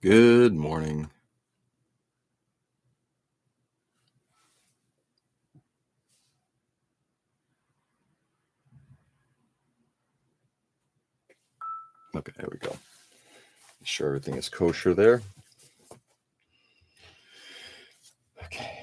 Good morning. Okay, there we go. Make sure everything is kosher there. Okay.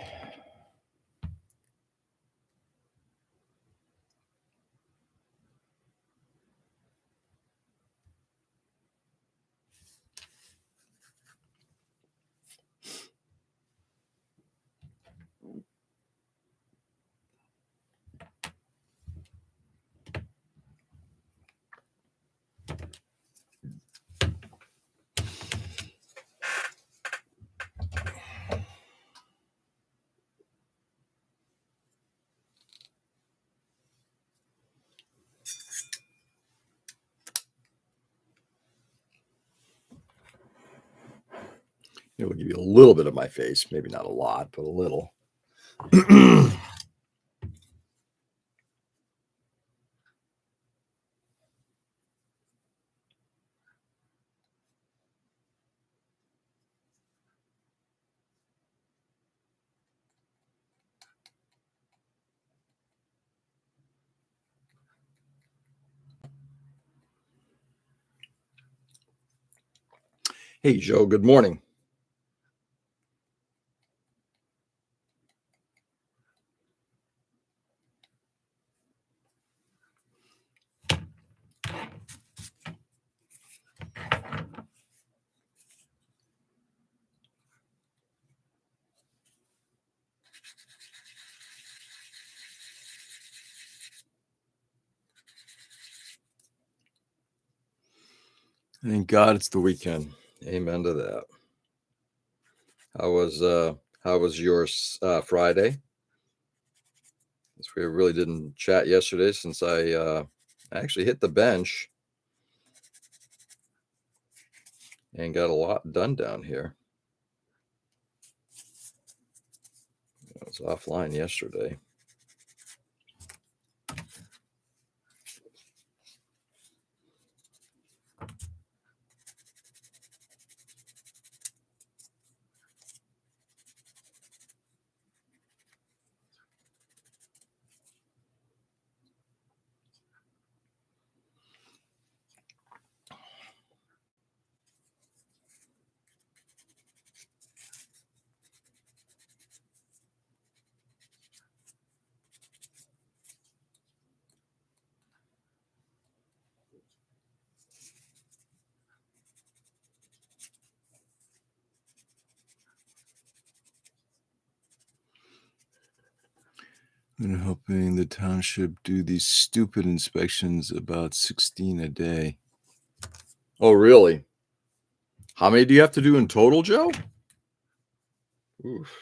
We'll give you a little bit of my face, maybe not a lot, but a little. Hey, Joe, good morning. Thank God it's the weekend. Amen to that. How was yours Friday? Since we really didn't chat yesterday since I actually hit the bench and got a lot done down here. I was offline yesterday. I'm hoping the township do these stupid inspections about 16 a day. Oh, really? How many do you have to do in total, Joe? Oof.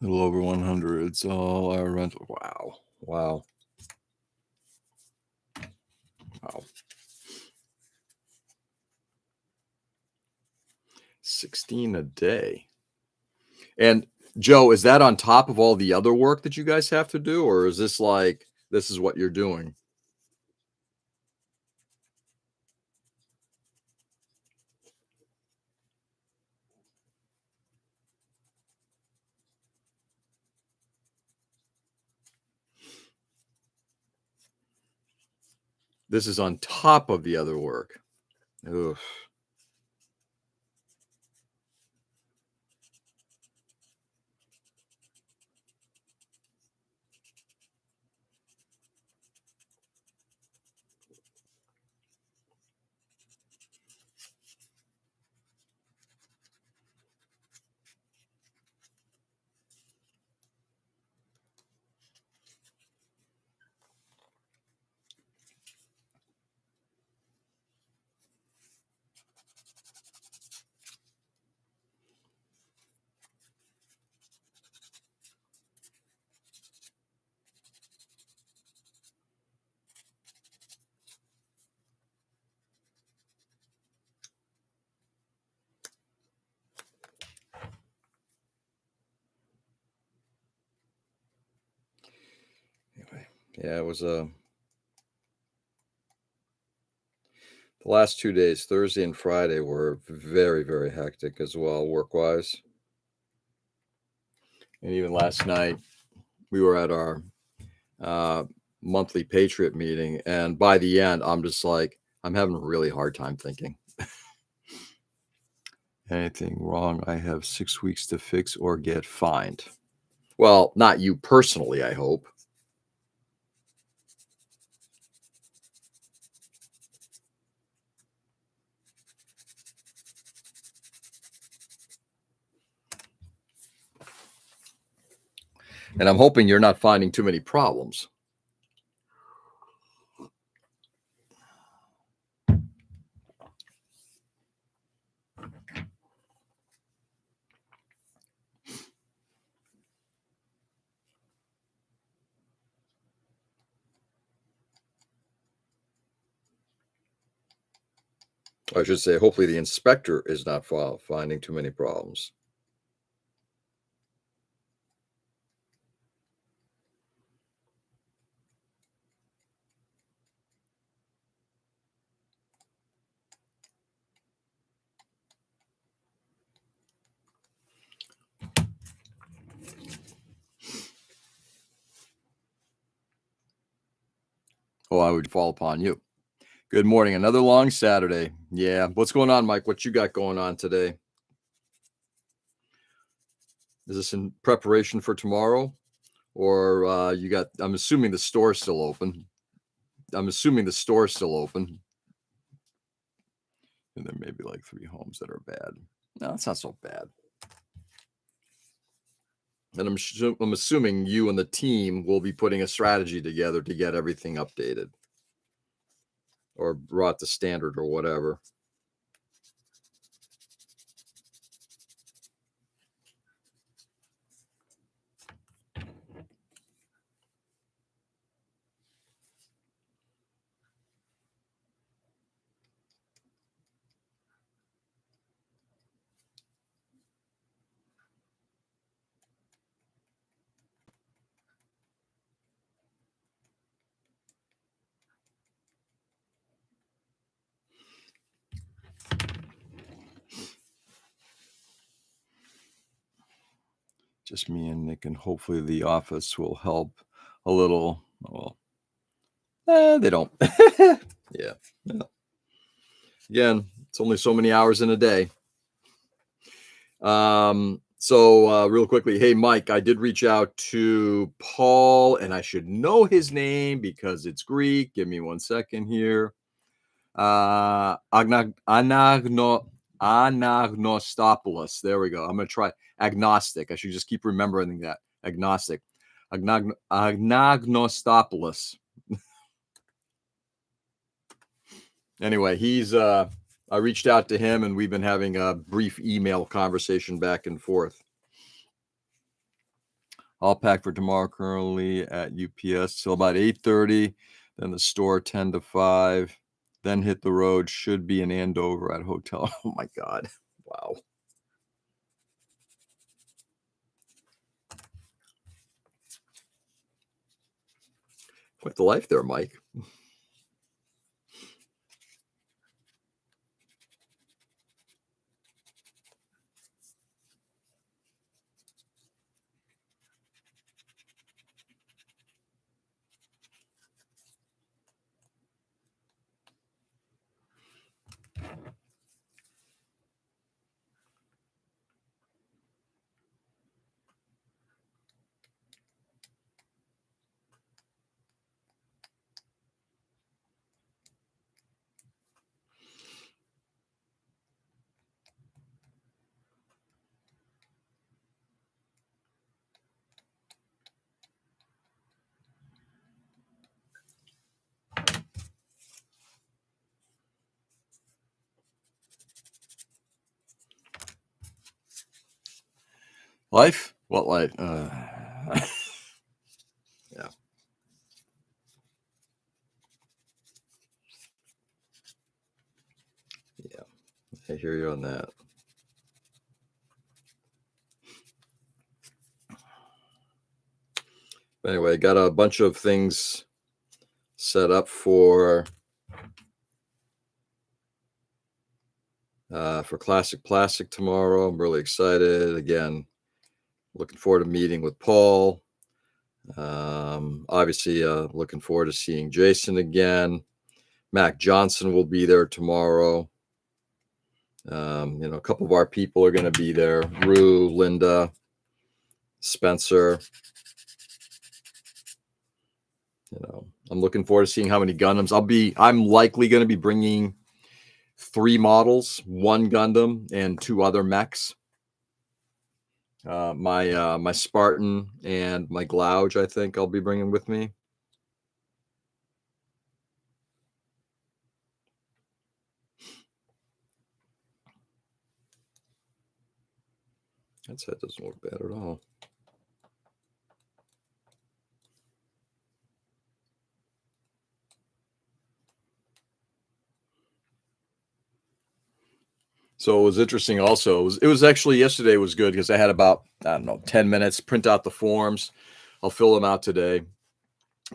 A little over 100. It's all our rental. Wow. Wow. Wow. 16 a day. And Joe, is that on top of all the other work that you guys have to do? Or is this like, this is what you're doing? This is on top of the other work. Oof. Yeah, it was the last 2 days, Thursday and Friday, were very, very hectic as well, work-wise. And even last night, we were at our uh, monthly Patriot meeting, and by the end, I'm just like, I'm having a really hard time thinking. Anything wrong, I have 6 weeks to fix or get fined. Well, not you personally, I hope. And I'm hoping you're not finding too many problems. I should say, hopefully the inspector is not finding too many problems. Oh, I would fall upon you. Good morning. Another long Saturday. Yeah. What's going on, Mike? What you got going on today? Is this in preparation for tomorrow? Or you got, I'm assuming the store's still open. I'm assuming the store's still open. And there may be like 3 homes that are bad. No, it's not so bad. And I'm assuming you and the team will be putting a strategy together to get everything updated or brought to standard or whatever. Just me and Nick, and hopefully the office will help a little. Well, they don't. Yeah. No. Again, it's only so many hours in a day. So real quickly, hey Mike, I did reach out to Paul, and I should know his name because it's Greek. Give me 1 second here. Anagnostopoulos. There we go. I'm gonna try agnostic. I should just keep remembering that. Agnostic. Anagnostopoulos. Anyway, he's I reached out to him, and we've been having a brief email conversation back and forth. I'll pack for tomorrow currently at UPS till about 8:30, then the store 10 to 5, then hit the road. Should be in Andover at hotel. Oh my God. Wow. Quite the life there, Mike. Life? What life? Yeah. Yeah. I hear you on that. Anyway, got a bunch of things set up for Classic Plastic tomorrow. I'm really excited. Again, looking forward to meeting with Paul. Obviously, looking forward to seeing Jason again. Mac Johnson will be there tomorrow. A couple of our people are going to be there. Rue, Linda, Spencer. I'm looking forward to seeing how many Gundams. I'm likely going to be bringing 3 models, 1 Gundam and 2 other mechs. My Spartan and my Glouge, I think I'll be bringing with me. That set doesn't look bad at all. So it was interesting also. It was actually yesterday was good because I had about, 10 minutes, print out the forms. I'll fill them out today.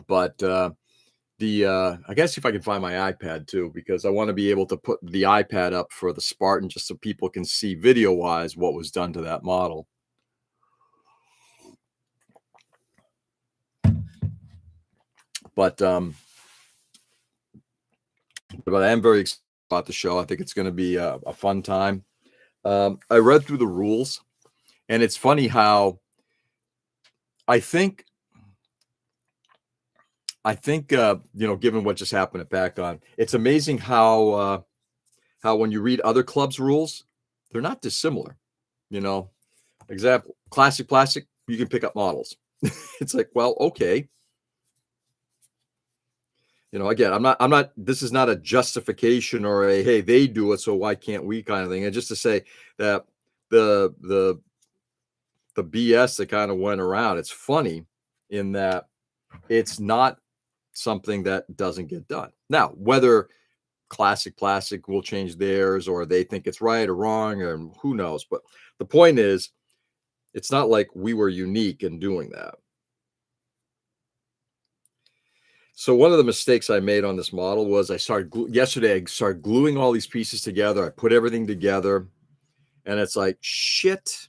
But I guess if I can find my iPad too, because I want to be able to put the iPad up for the Spartan just so people can see video-wise what was done to that model. But I am very excited about the show. I think it's going to be a fun time. I read through the rules, and it's funny how I think given what just happened at Backon, it's amazing how when you read other clubs' rules, they're not dissimilar. Example, Classic Plastic, you can pick up models. It's like, well, okay. Again, I'm not, this is not a justification or a, hey, they do it, so why can't we kind of thing. And just to say that the BS that kind of went around, it's funny in that it's not something that doesn't get done. Now, whether Classic Plastic will change theirs or they think it's right or wrong, and who knows, but the point is, it's not like we were unique in doing that. So one of the mistakes I made on this model was yesterday I started gluing all these pieces together. I put everything together, and it's like, shit.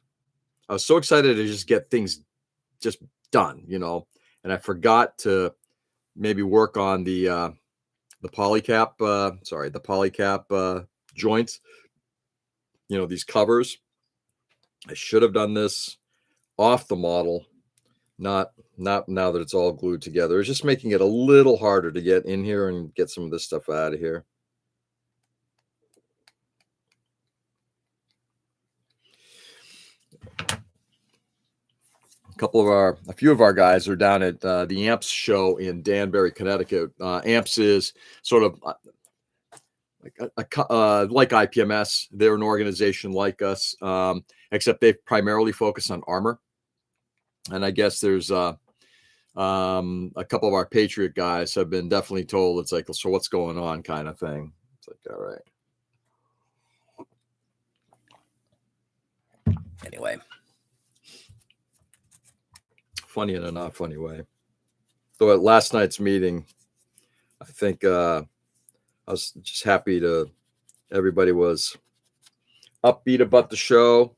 I was so excited to just get things just done, and I forgot to maybe work on the polycap, joints, these covers. I should have done this off the model, not now that it's all glued together. It's just making it a little harder to get in here and get some of this stuff out of here. A few of our guys are down at the AMPS show in Danbury, Connecticut. AMPS is sort of like IPMS. They're an organization like us, except they primarily focus on armor. And I guess there's a couple of our Patriot guys have been definitely told, it's like, so what's going on kind of thing. It's like, all right. Anyway. Funny in a not funny way. So at last night's meeting, I think I was just happy everybody was upbeat about the show,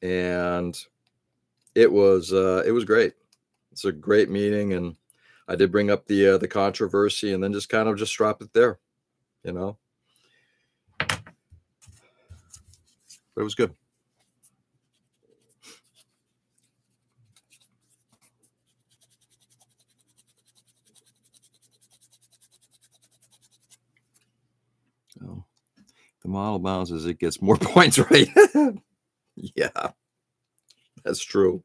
and it was great. It's a great meeting, and I did bring up the controversy, and then just kind of just drop it there, But it was good. So the model bounces, it gets more points, right? Yeah, that's true.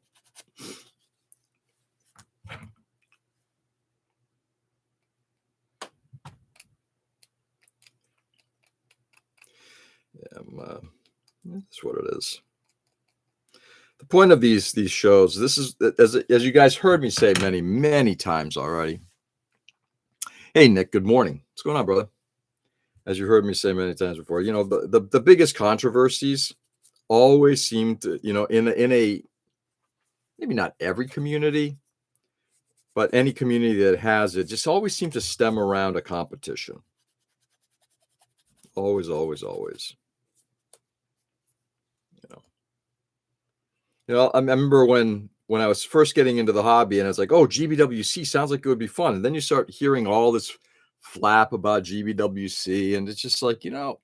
Yeah, that's what it is. The point of these shows, this is, as you guys heard me say many times already. Hey, Nick, good morning. What's going on, brother? As you heard me say many times before, the biggest controversies always seem to, in a maybe not every community, But any community that has it just always seems to stem around a competition. Always, always, always. You know. I remember when I was first getting into the hobby, and I was like, "Oh, GBWC sounds like it would be fun." And then you start hearing all this flap about GBWC, and it's just like, and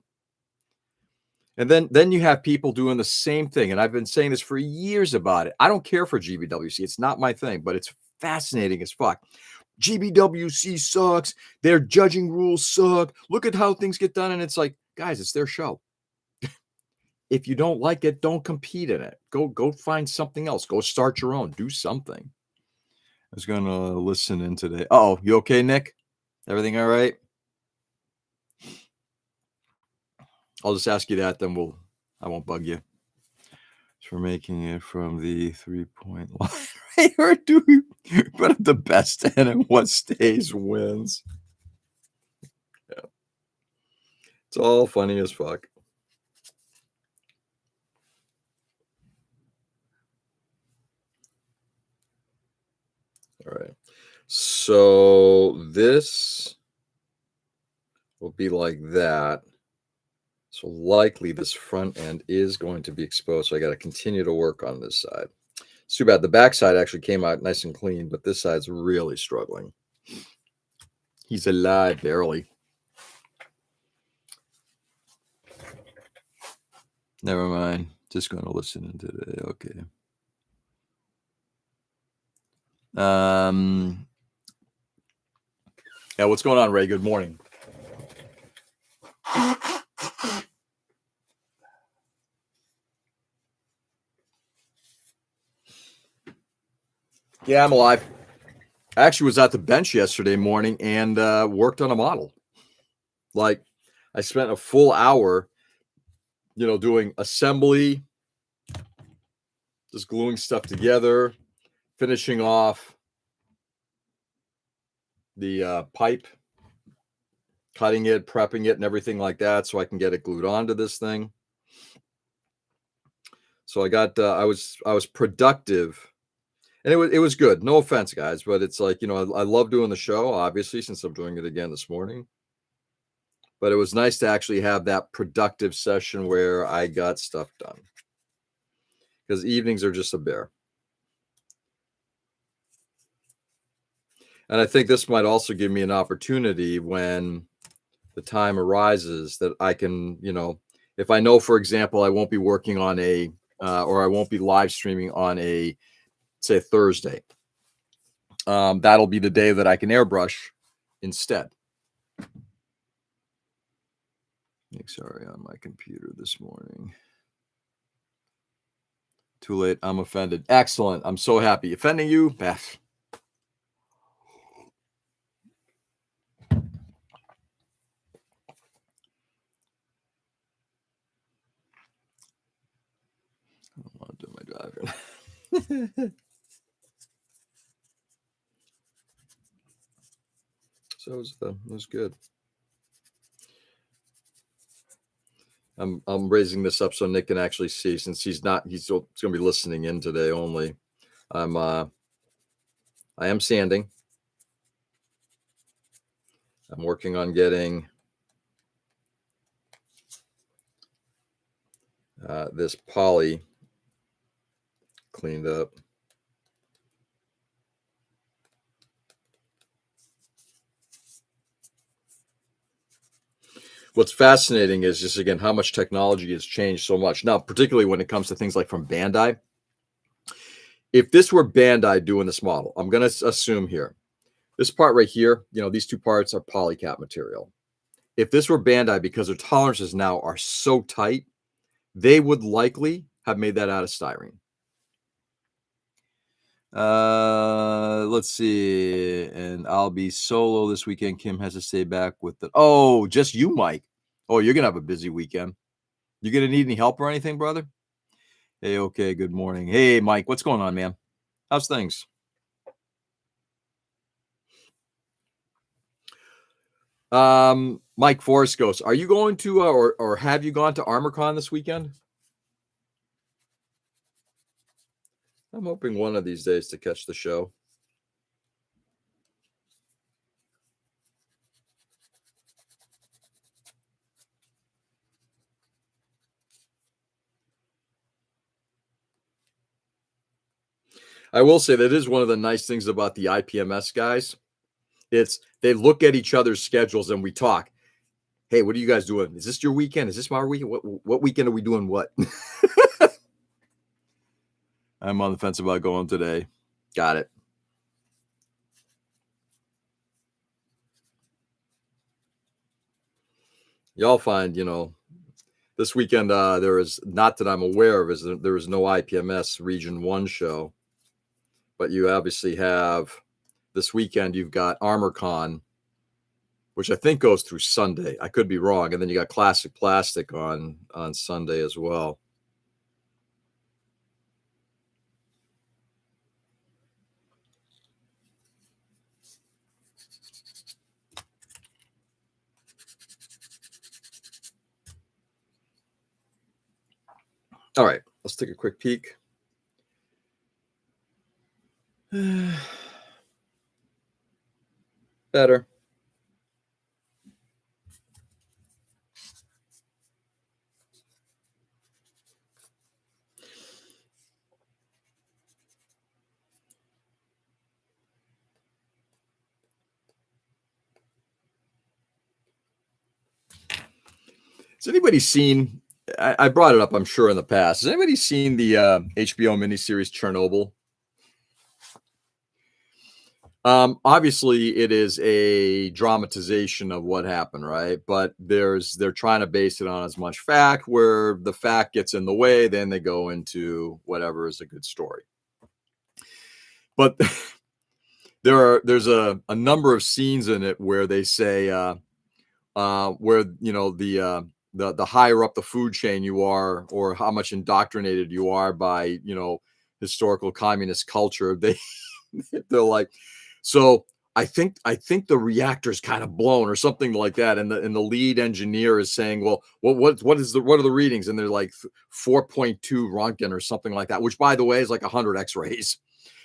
then you have people doing the same thing. And I've been saying this for years about it. I don't care for GBWC. It's not my thing, but it's fascinating as fuck. GBWC sucks. Their judging rules suck. Look at how things get done. And it's like, guys, it's their show. If you don't like it, don't compete in it. Go find something else. Go start your own. Do something. I was going to listen in today. Oh, you okay, Nick? Everything all right? I'll just ask you that, then I won't bug you. For making it from the 3-point line. Right? Or do we put up the best 10 and what stays wins? Yeah. It's all funny as fuck. All right. So this will be like that. So likely this front end is going to be exposed. So I got to continue to work on this side. It's too bad. The back side actually came out nice and clean, but this side's really struggling. He's alive, barely. Never mind. Just going to listen in today. Okay. Yeah, what's going on, Ray? Good morning. Yeah, I'm alive. I actually was at the bench yesterday morning and worked on a model. Like, I spent a full hour, doing assembly, just gluing stuff together, finishing off the pipe, cutting it, prepping it, and everything like that, so I can get it glued onto this thing. So I was productive, and it was good. No offense, guys, but it's like, I love doing the show, obviously, since I'm doing it again this morning. But it was nice to actually have that productive session where I got stuff done, because evenings are just a bear. And I think this might also give me an opportunity when the time arises that I can, if I know, for example, I won't be working on or I won't be live streaming on say Thursday. That'll be the day that I can airbrush instead. Sorry, on my computer this morning. Too late. I'm offended. Excellent. I'm so happy. Offending you, Beth. I don't want to do my driving. So it was good. I'm raising this up so Nick can actually see, since he's going to be listening in today only. I am sanding. I'm working on getting this poly cleaned up. What's fascinating is just, again, how much technology has changed so much. Now, particularly when it comes to things like from Bandai. If this were Bandai doing this model, I'm going to assume here, this part right here, these two parts are polycap material. If this were Bandai, because their tolerances now are so tight, they would likely have made that out of styrene. Let's see. And I'll be solo this weekend. Kim has to stay back with just you, Mike. Oh, you're going to have a busy weekend. You going to need any help or anything, brother? Hey, okay. Good morning. Hey, Mike, what's going on, man? How's things? Mike Forrest Ghost, are you going to, or have you gone to ArmorCon this weekend? I'm hoping one of these days to catch the show. I will say that is one of the nice things about the IPMS guys. It's they look at each other's schedules and we talk. Hey, what are you guys doing? Is this your weekend? Is this my weekend? What weekend are we doing what? I'm on the fence about going today. Got it. Y'all find, this weekend there is not that I'm aware of, there is no IPMS Region 1 show, but you obviously have this weekend you've got ArmorCon, which I think goes through Sunday. I could be wrong. And then you got Classic Plastic on Sunday as well. All right, let's take a quick peek. Better. Has anybody seen? I brought it up, I'm sure, in the past. Has anybody seen the HBO miniseries Chernobyl? Obviously, it is a dramatization of what happened, right? But they're trying to base it on as much fact, where the fact gets in the way, then they go into whatever is a good story. But there's a number of scenes in it where they say where the higher up the food chain you are, or how much indoctrinated you are by historical communist culture, they're like, so I think the reactor's kind of blown or something like that, and the lead engineer is saying, well, what are the readings? And they're like 4.2 Roentgen or something like that, which by the way is like 100 X-rays.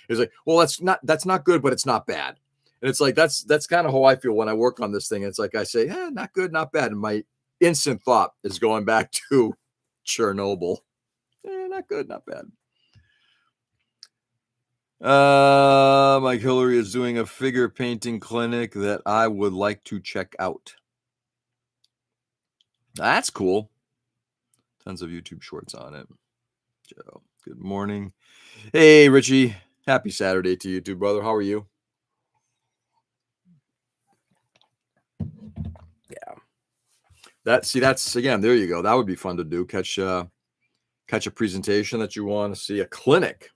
It's like, well, that's not good, but it's not bad. And it's like that's kind of how I feel when I work on this thing. It's like I say, not good, not bad. And my instant thought is going back to Chernobyl. Not good, not bad. Mike Hillary is doing a figure painting clinic that I would like to check out. That's cool. Tons of YouTube shorts on it. Joe, good morning. Hey, Richie. Happy Saturday to you too, brother. How are you? Yeah. That's again, there you go. That would be fun to do. Catch a presentation that you want to see, a clinic.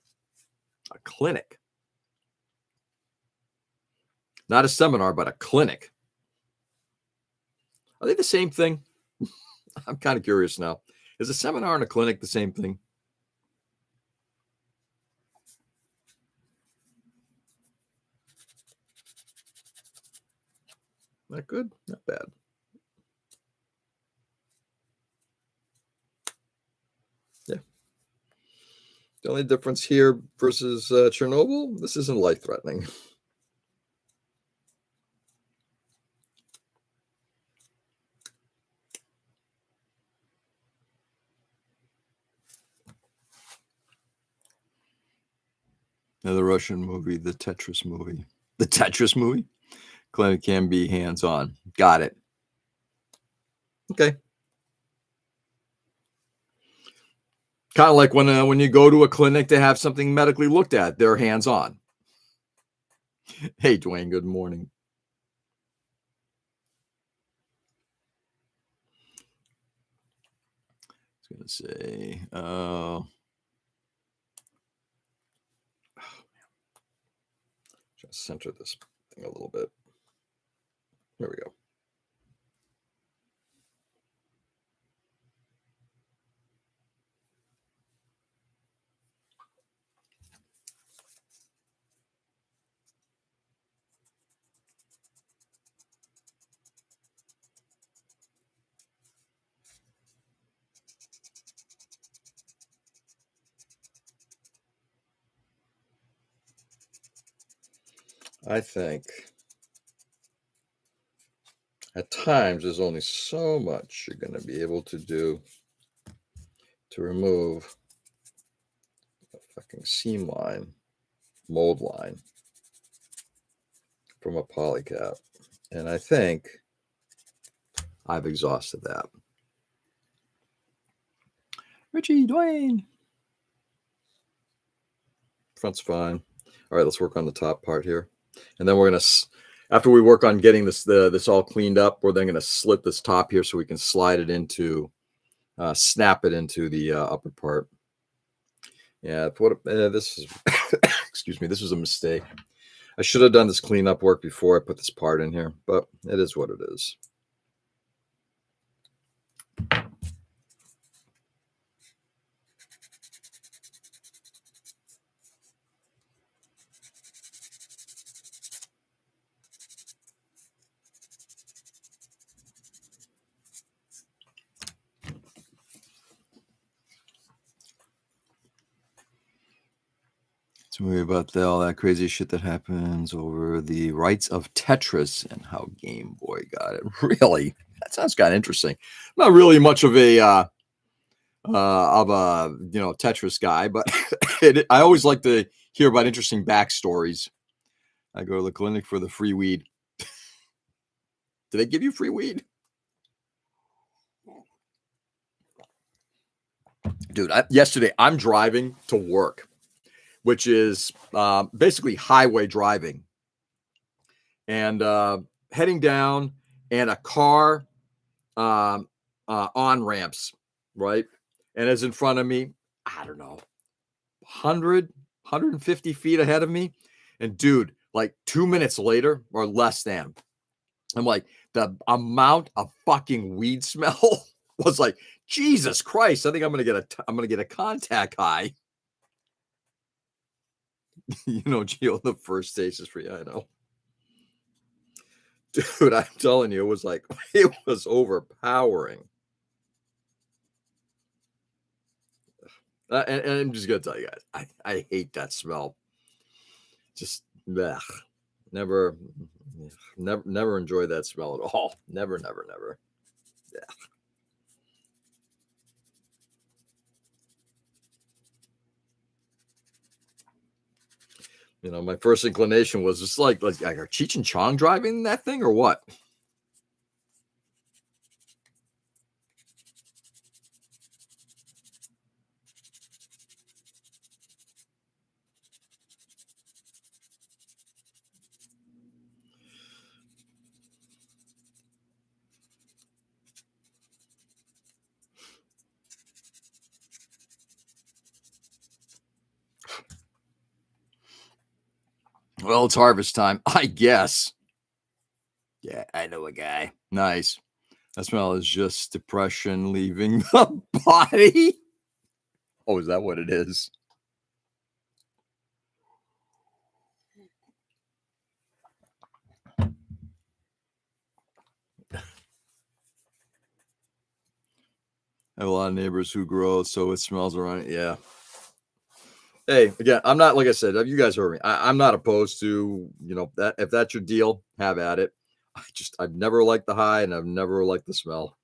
Not a seminar, but a clinic. Are they the same thing? I'm kind of curious now. Is a seminar and a clinic the same thing? Not good, not bad. Yeah. The only difference here versus Chernobyl, this isn't life-threatening. Another Russian movie, the Tetris movie. The Tetris movie? Clinic can be hands-on. Got it. Okay. Kind of like when you go to a clinic to have something medically looked at, they're hands-on. Hey, Dwayne, good morning. I was going to say, just center this thing a little bit. There we go. I think at times there's only so much you're going to be able to do to remove a fucking seam line. mold line from a polycap. And I think I've exhausted that. Richie, Dwayne. Front's fine. All right, let's work on the top part here. And then we're going to, after we work on getting this all cleaned up, we're then going to slit this top here so we can slide it into, snap it into the upper part. Yeah, this is, excuse me, this was a mistake. I should have done this cleanup work before I put this part in here, but it is what it is. Tell me about all that crazy shit that happens over the rights of Tetris and how Game Boy got it. Really? That sounds kind of interesting. Not really much of a Tetris guy, but I always like to hear about interesting backstories. I go to the clinic for the free weed. Do they give you free weed? Dude, yesterday I'm driving to work, which is basically highway driving, and heading down, and a car on ramps, right? And is in front of me, I don't know, 150 feet ahead of me. And dude, like 2 minutes later or less than, I'm like, the amount of fucking weed smell was like, Jesus Christ, I think I'm gonna get a contact high. You know, Gio, the first taste is free. I know. Dude, I'm telling you, it was overpowering. And I'm just gonna tell you guys, I hate that smell. Just blech. Never enjoy that smell at all. Never. Yeah. You know, my first inclination was just like are Cheech and Chong driving that thing or what? Well, it's harvest time, I guess. Yeah, I know a guy. Nice. That smell is just depression leaving the body. Oh, is that what it is? I have a lot of neighbors who grow, so it smells around it. Yeah. Hey, again, I'm not, like I said, you guys heard me. I'm not opposed to, that if that's your deal, have at it. I've never liked the high and I've never liked the smell.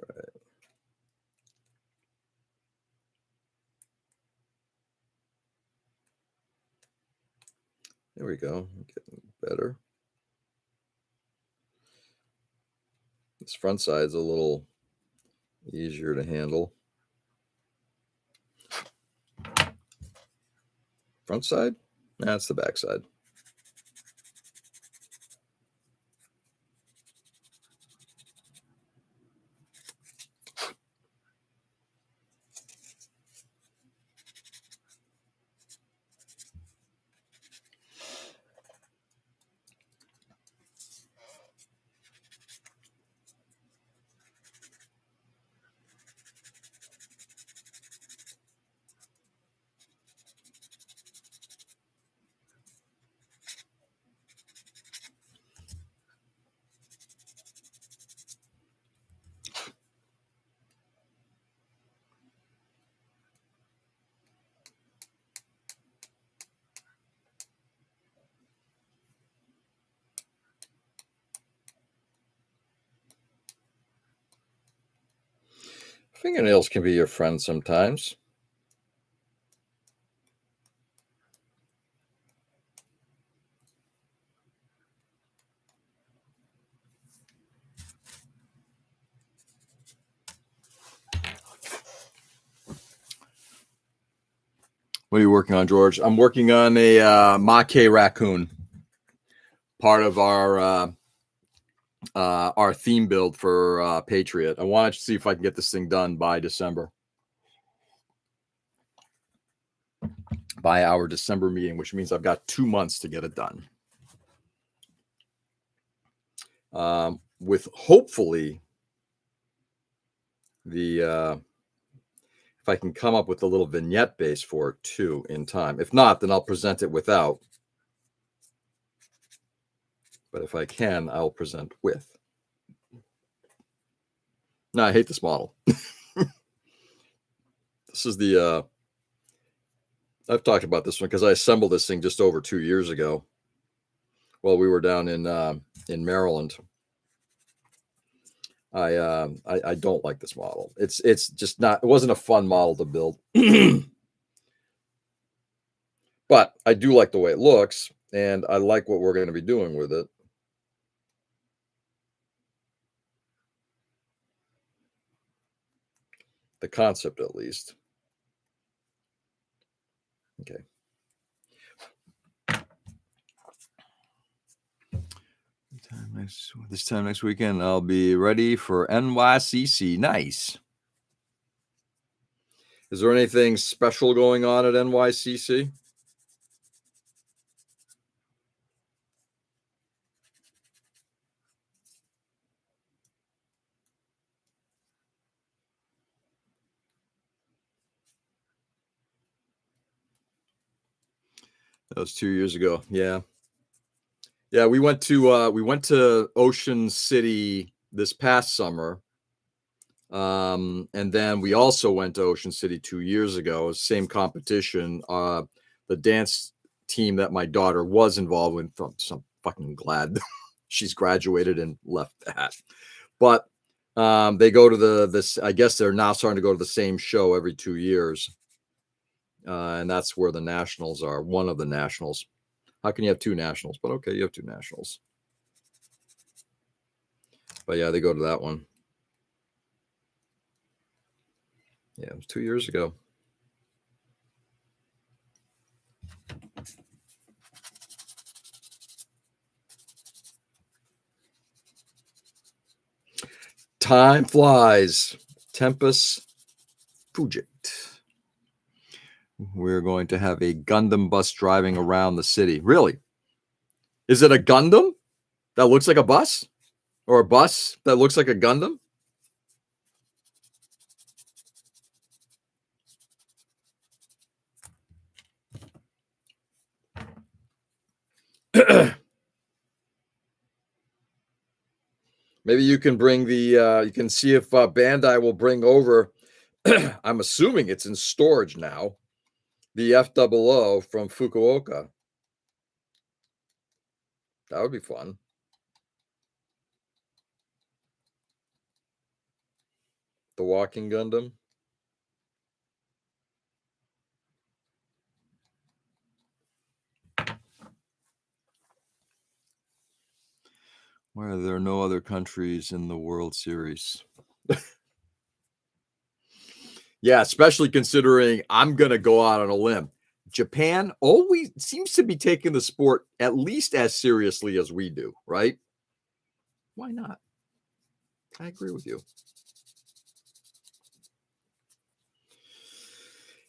All right. There we go. Getting better. This front side's a little easier to handle. Front side? That's the back side. Fingernails can be your friend sometimes. What are you working on, George? I'm working on a K Raccoon, part of our theme build for Patriot. I wanted to see if I can get this thing done by December, by our December meeting, which means I've got 2 months to get it done. With hopefully the if I can come up with a little vignette base for it too in time. If not, then I'll present it without. But if I can, I'll present with. No, I hate this model. This is the I've talked about this one because I assembled this thing just over 2 years ago while we were down in Maryland. I don't like this model. It's just not. It wasn't a fun model to build, but I do like the way it looks, and I like what we're going to be doing with it. The concept, at least. Okay. This time next weekend, I'll be ready for NYCC. Nice. Is there anything special going on at NYCC? That was 2 years ago. Yeah. Yeah, we went to Ocean City this past summer. And then we also went to Ocean City 2 years ago, same competition. The dance team that my daughter was involved with, so I'm fucking glad she's graduated and left that. But they go to this, I guess they're now starting to go to the same show every 2 years. And that's where the nationals are, one of the nationals. How can you have 2 nationals? But okay, you have 2 nationals. But yeah, they go to that one. Yeah, it was 2 years ago. Time flies. Tempus fugit. We're going to have a Gundam bus driving around the city. Really? Is it a Gundam that looks like a bus? Or a bus that looks like a Gundam? Maybe you can bring the, you can see if Bandai will bring over, I'm assuming it's in storage now, the F00 from Fukuoka. That would be fun. The walking Gundam. Why are there no other countries in the World Series? Yeah, especially considering I'm going to go out on a limb. Japan always seems to be taking the sport at least as seriously as we do, right? Why not? I agree with you.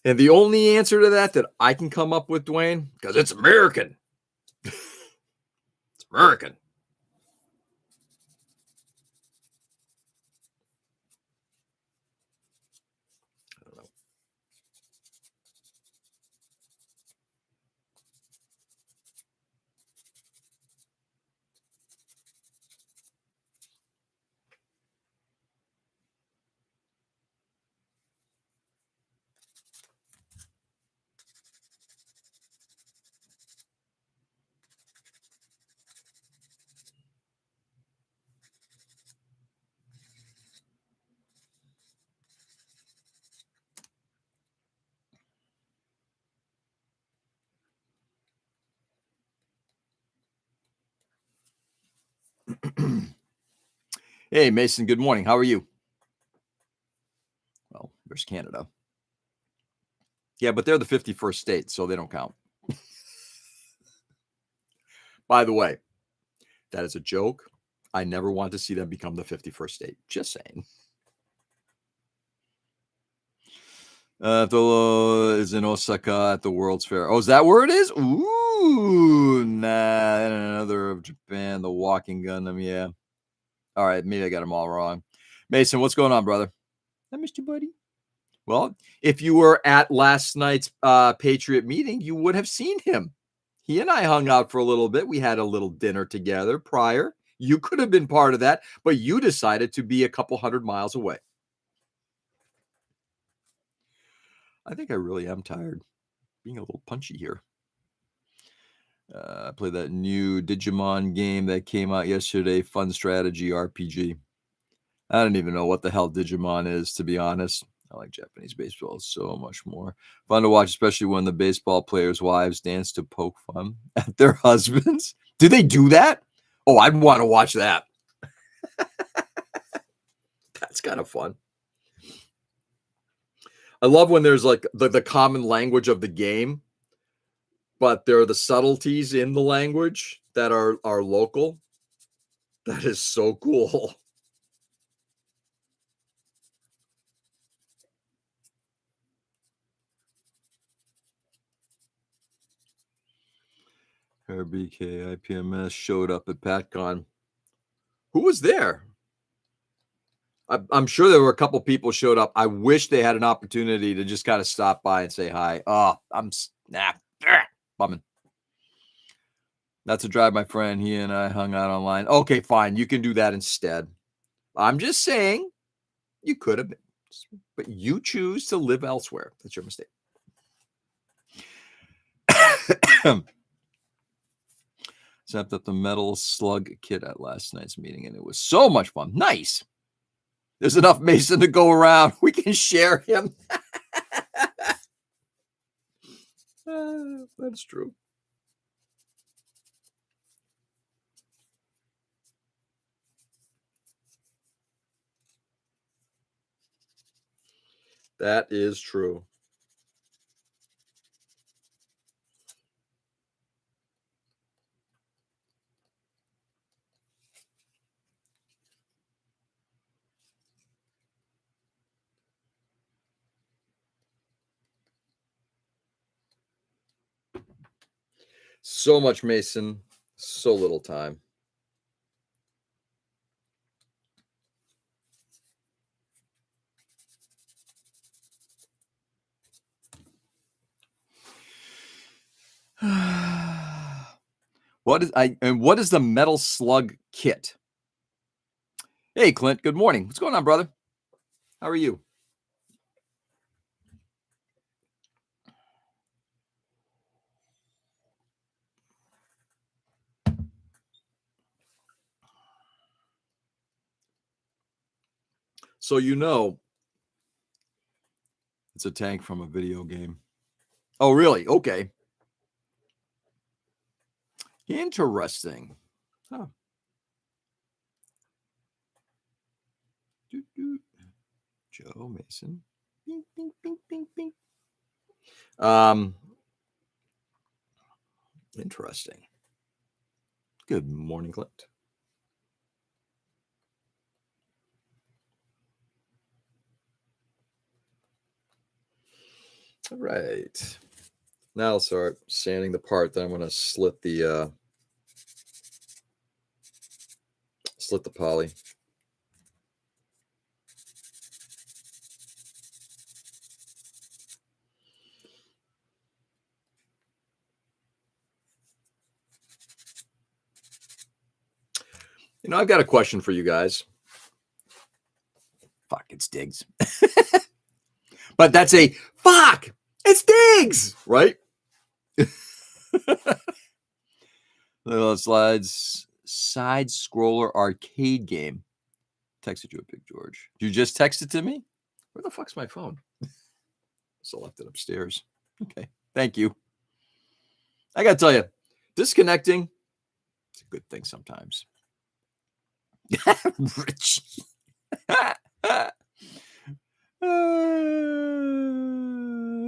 And the only answer to that I can come up with, Dwayne, because it's American. It's American. I don't know. Hey, Mason, good morning. How are you? Well, there's Canada. Yeah, but they're the 51st state, so they don't count. By the way, that is a joke. I never want to see them become the 51st state. Just saying. Is in Osaka at the World's Fair. Oh, is that where it is? Ooh, nah. And another of Japan, the Walking Gundam. Yeah. All right, maybe I got them all wrong. Mason, what's going on, brother? I missed you, buddy. Well, if you were at last night's Patriot meeting, you would have seen him. He and I hung out for a little bit. We had a little dinner together prior. You could have been part of that, but you decided to be a couple 100 miles away. I think I really am tired. Being a little punchy here. I played that new Digimon game that came out yesterday, Fun Strategy RPG. I don't even know what the hell Digimon is, to be honest. I like Japanese baseball so much more. Fun to watch, especially when the baseball players' wives dance to poke fun at their husbands. Do they do that? Oh, I'd want to watch that. That's kind of fun. I love when there's like the common language of the game, but there are the subtleties in the language that are local. That is so cool. RBK IPMS showed up at PatCon. Who was there? I'm sure there were a couple people showed up. I wish they had an opportunity to just kind of stop by and say hi. Oh, I'm bumming. That's a drive, my friend. He and I hung out online. Okay, fine. You can do that instead. I'm just saying you could have been, but you choose to live elsewhere. That's your mistake. Except that the metal slug kit at last night's meeting, and it was so much fun. Nice. There's enough Mason to go around. We can share him. That's true. That is true. So much Mason, so little time. What is the metal slug kit? Hey, Clint, good morning. What's going on, brother? How are you? So it's a tank from a video game. Oh, really? Okay. Interesting. Huh. Joe Mason. Bing, bing, bing, bing, bing. Interesting. Good morning, Clint. All right. Now I'll start sanding the part. Then I'm going to slit the poly. I've got a question for you guys. Fuck, it's Diggs. But that's a fuck. It's Diggs, right? Little slides, side scroller arcade game. Texted you a Big George. You just texted to me? Where the fuck's my phone? So left it upstairs. Okay, thank you. I gotta tell you, disconnecting, it's a good thing sometimes. Richie.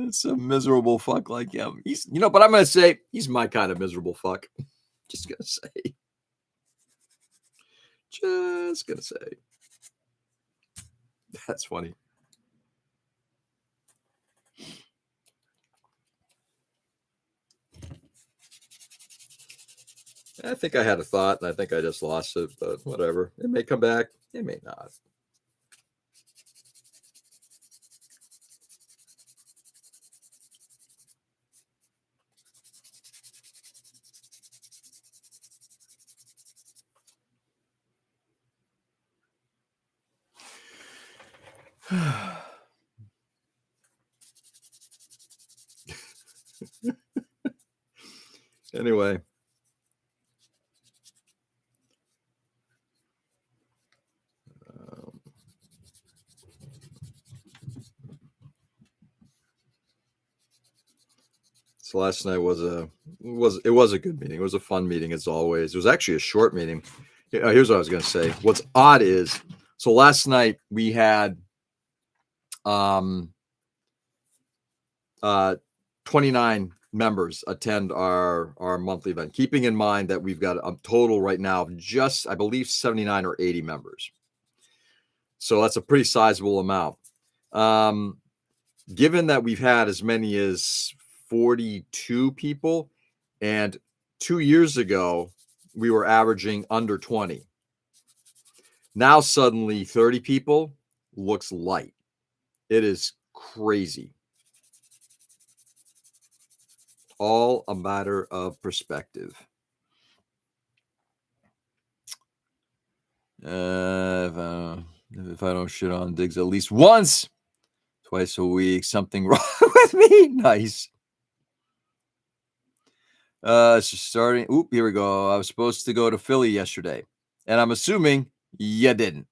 It's a miserable fuck like him. He's, but I'm gonna say he's my kind of miserable fuck. Just gonna say. Just gonna say. That's funny. I think I had a thought, and I think I just lost it. But whatever. It may come back. It may not. Anyway. So last night was a good meeting. It was a fun meeting as always. It was actually a short meeting. Here's what I was going to say. What's odd is, so last night we had 29 members attend our monthly event, keeping in mind that we've got a total right now of just, I believe, 79 or 80 members. So that's a pretty sizable amount. Given that we've had as many as 42 people, and 2 years ago we were averaging under 20. Now suddenly 30 people looks light. It is crazy. All a matter of perspective. If I don't shit on Diggs at least once, twice a week, something wrong with me. Nice. So starting. Oop, here we go. I was supposed to go to Philly yesterday, and I'm assuming you didn't.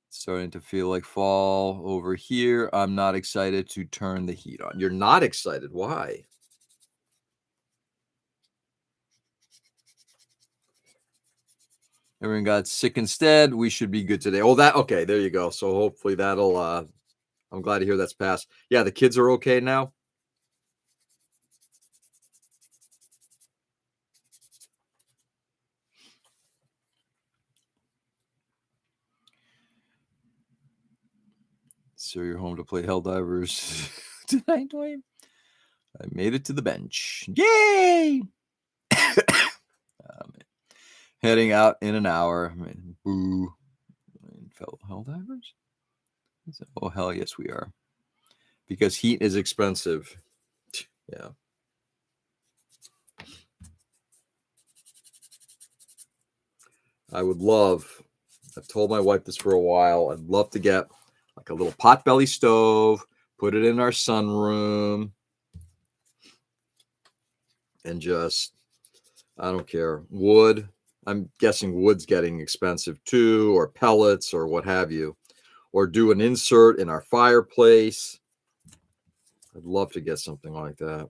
Starting to feel like fall over here. I'm not excited to turn the heat on. You're not excited? Why? Everyone got sick instead. We should be good today. Oh, okay. There you go. So hopefully that'll. I'm glad to hear that's passed. Yeah, the kids are okay now. So you're home to play Helldivers tonight, Dwayne? I made it to the bench. Yay! Heading out in an hour. Boo. Fellow Helldivers? Oh, hell yes, we are. Because heat is expensive. Yeah. I would love, I've told my wife this for a while, I'd love to get like a little potbelly stove, put it in our sunroom, and just, I don't care, wood. I'm guessing wood's getting expensive too, or pellets, or what have you, or do an insert in our fireplace. I'd love to get something like that.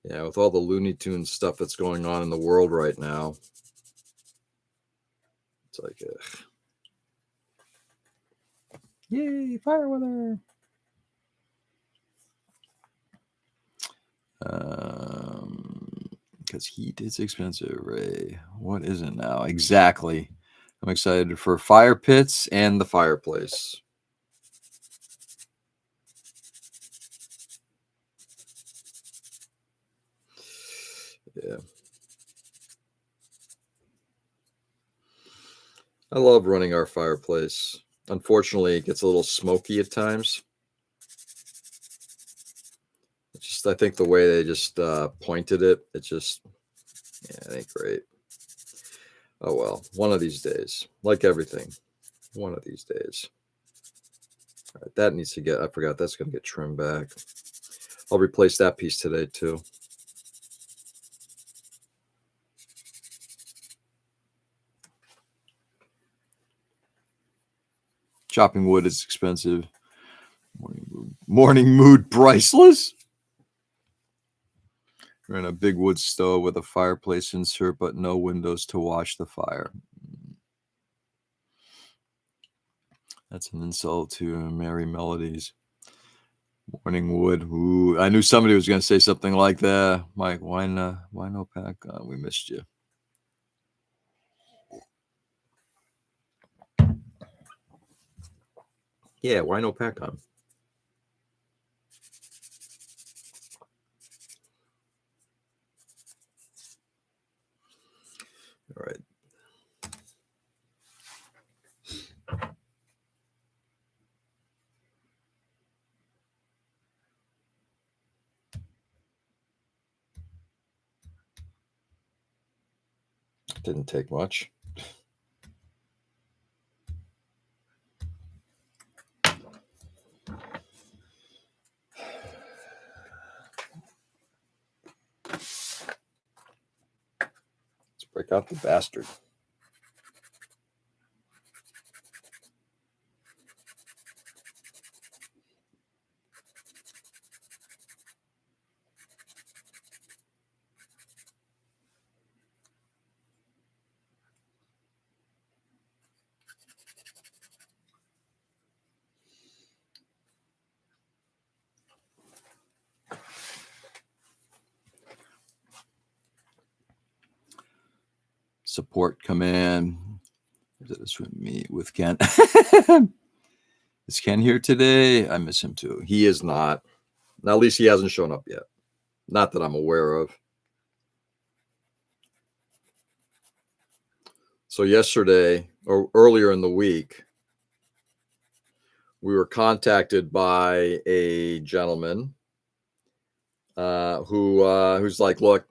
Yeah, with all the Looney Tunes stuff that's going on in the world right now, it's like, yay, fire weather. Because heat is expensive, Ray. What is it now? Exactly. I'm excited for fire pits and the fireplace. Yeah. I love running our fireplace. Unfortunately, it gets a little smoky at times. It's just, I think the way they just pointed it, it just, yeah, it ain't great. Oh well, one of these days, like everything, one of these days. All right, that needs to get, I forgot that's going to get trimmed back. I'll replace that piece today too. Chopping wood is expensive. Morning mood priceless. We're in a big wood stove with a fireplace insert, but no windows to watch the fire. That's an insult to merry melodies. Morning wood. Ooh, I knew somebody was going to say something like that. Mike, why no pack? We missed you. Yeah, why no pack on? All right. Didn't take much. Let's break out the bastard. Support command. This with me with Ken. Is Ken here today? I miss him too. He is not. At least he hasn't shown up yet. Not that I'm aware of. So yesterday or earlier in the week, we were contacted by a gentleman who's like, look,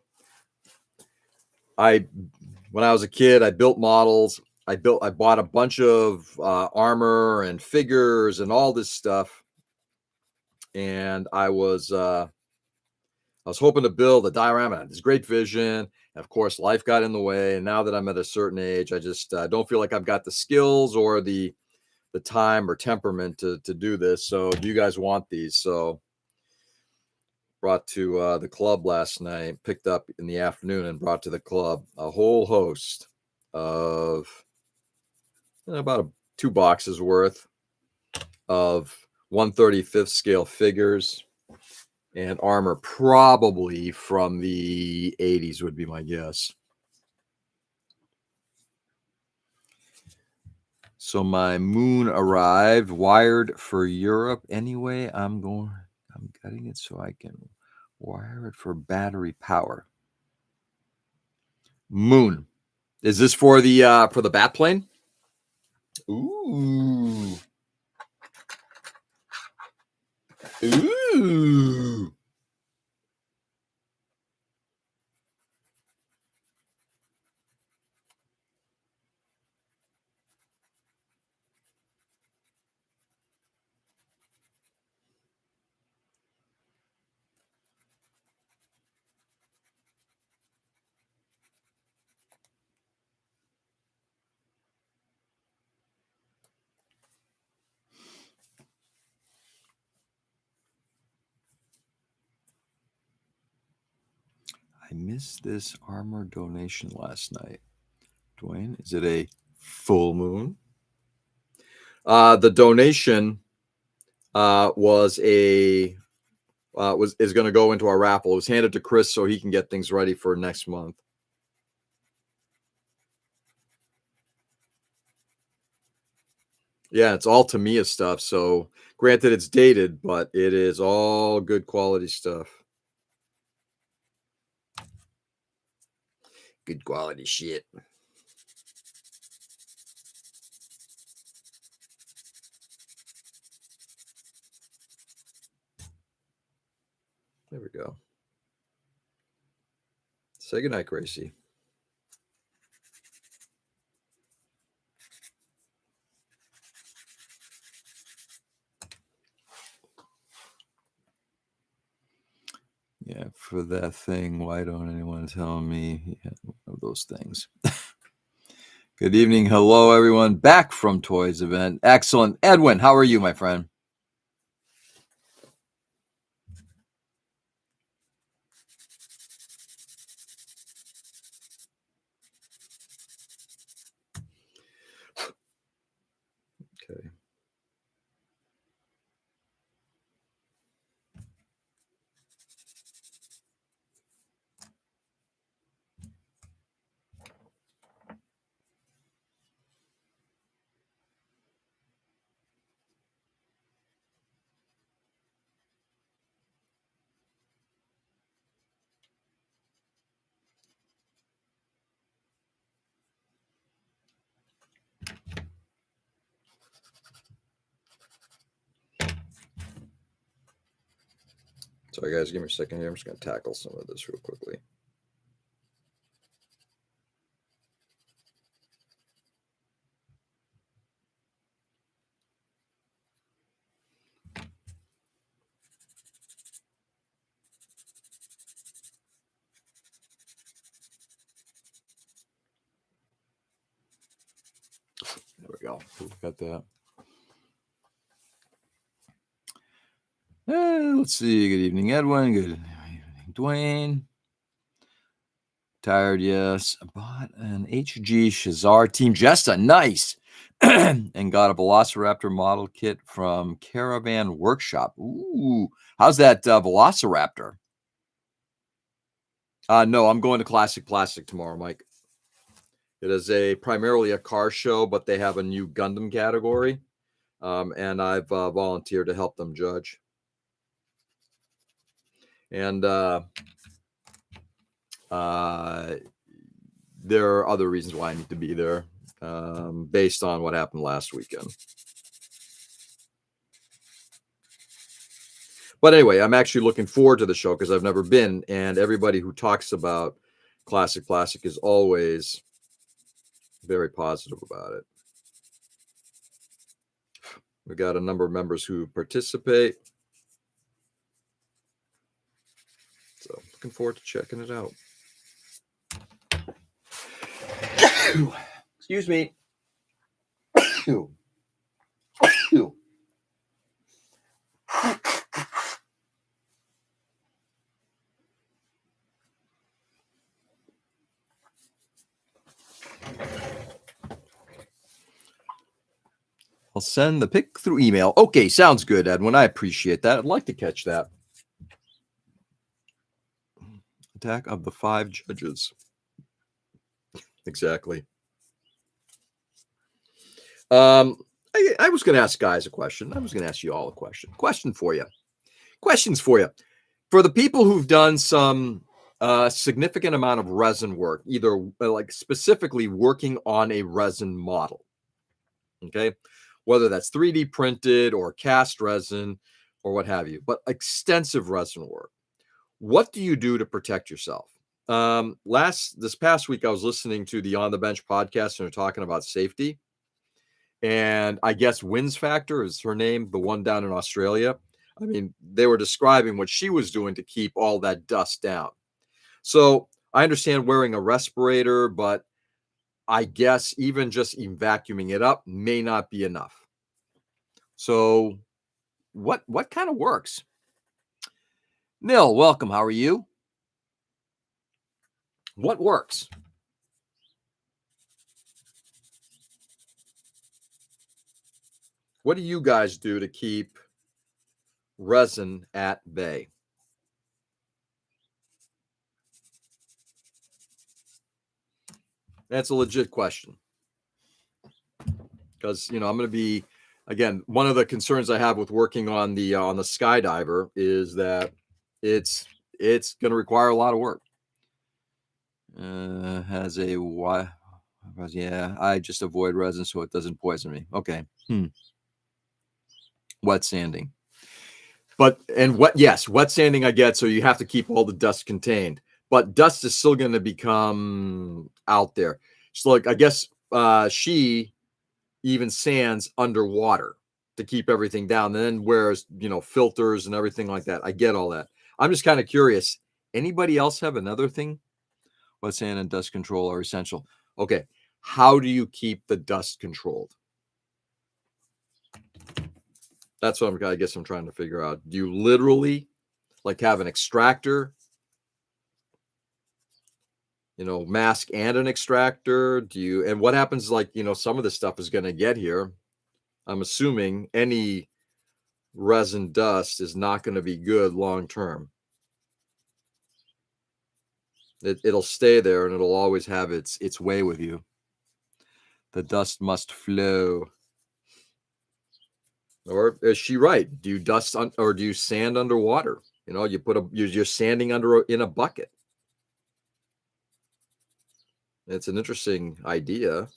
when I was a kid, I built models. I bought a bunch of armor and figures and all this stuff, and I was hoping to build a diorama. I had this great vision. And of course, life got in the way. And now that I'm at a certain age, I just don't feel like I've got the skills or the time or temperament to do this. So do you guys want these? So brought to the club last night, picked up in the afternoon and brought to the club a whole host of about 2 boxes worth of 1/35th scale figures and armor, probably from the 80s would be my guess. So my moon arrived, wired for Europe. Anyway, I'm getting it so I can wire it for battery power. Moon. Is this for the bat plane? Ooh. Ooh. I missed this armor donation last night. Dwayne, is it a full moon? The donation is going to go into our raffle. It was handed to Chris so he can get things ready for next month. Yeah, it's all Tamiya stuff. So granted, it's dated, but it is all good quality stuff. Good quality shit. There we go. Say goodnight, Gracie. Yeah, for that thing, why don't anyone tell me one of those things? Good evening. Hello, everyone. Back from Toys Event. Excellent. Edwin, how are you, my friend? Okay. Sorry, guys. Give me a second here. I'm just going to tackle some of this real quickly. There we go. Got that. Let's see. Good evening, Edwin. Good evening, Dwayne. Tired, yes. Bought an HG Shazar Team Jesta. Nice. And got a Velociraptor model kit from Caravan Workshop. Ooh. How's that Velociraptor? No, I'm going to Classic Plastic tomorrow, Mike. It is primarily a car show, but they have a new Gundam category. And I've volunteered to help them judge. And there are other reasons why I need to be there, based on what happened last weekend. But anyway, I'm actually looking forward to the show because I've never been, and everybody who talks about Classic Plastic is always very positive about it. We got a number of members who participate. So looking forward to checking it out. Excuse me. I'll send the pic through email. Okay, sounds good, Edwin. I appreciate that. I'd like to catch that. Attack of the 5 Judges. Exactly. I was going to ask guys a question. I was going to ask you all a question. Questions for you. For the people who've done some significant amount of resin work, either like specifically working on a resin model. Okay. Whether that's 3D printed or cast resin or what have you, but extensive resin work. What do you do to protect yourself? This past week, I was listening to the On the Bench podcast and they're talking about safety. And I guess Wins Factor is her name, the one down in Australia. I mean, they were describing what she was doing to keep all that dust down. So I understand wearing a respirator, but I guess even just vacuuming it up may not be enough. So what kind of works? Nil, welcome. How are you? What works? What do you guys do to keep resin at bay? That's a legit question. Because, I'm going to be, again, one of the concerns I have with working on the Skydiver is that it's going to require a lot of work. Has a why? Yeah, I just avoid resin so it doesn't poison me. Okay. Wet sanding. Wet sanding I get, so you have to keep all the dust contained. But dust is still going to become out there. So like I guess she even sands underwater to keep everything down. And then wears, filters and everything like that. I get all that. I'm just kind of curious. Anybody else have another thing? Wet sand and dust control are essential. Okay. How do you keep the dust controlled? That's what I guess I'm trying to figure out. Do you literally like have an extractor, mask and an extractor? And what happens, like, some of this stuff is going to get here. I'm assuming any resin dust is not going to be good long term. It'll stay there and it'll always have its way with you. The dust must flow. Or is she right? Do you or do you sand underwater? You're sanding in a bucket. It's an interesting idea.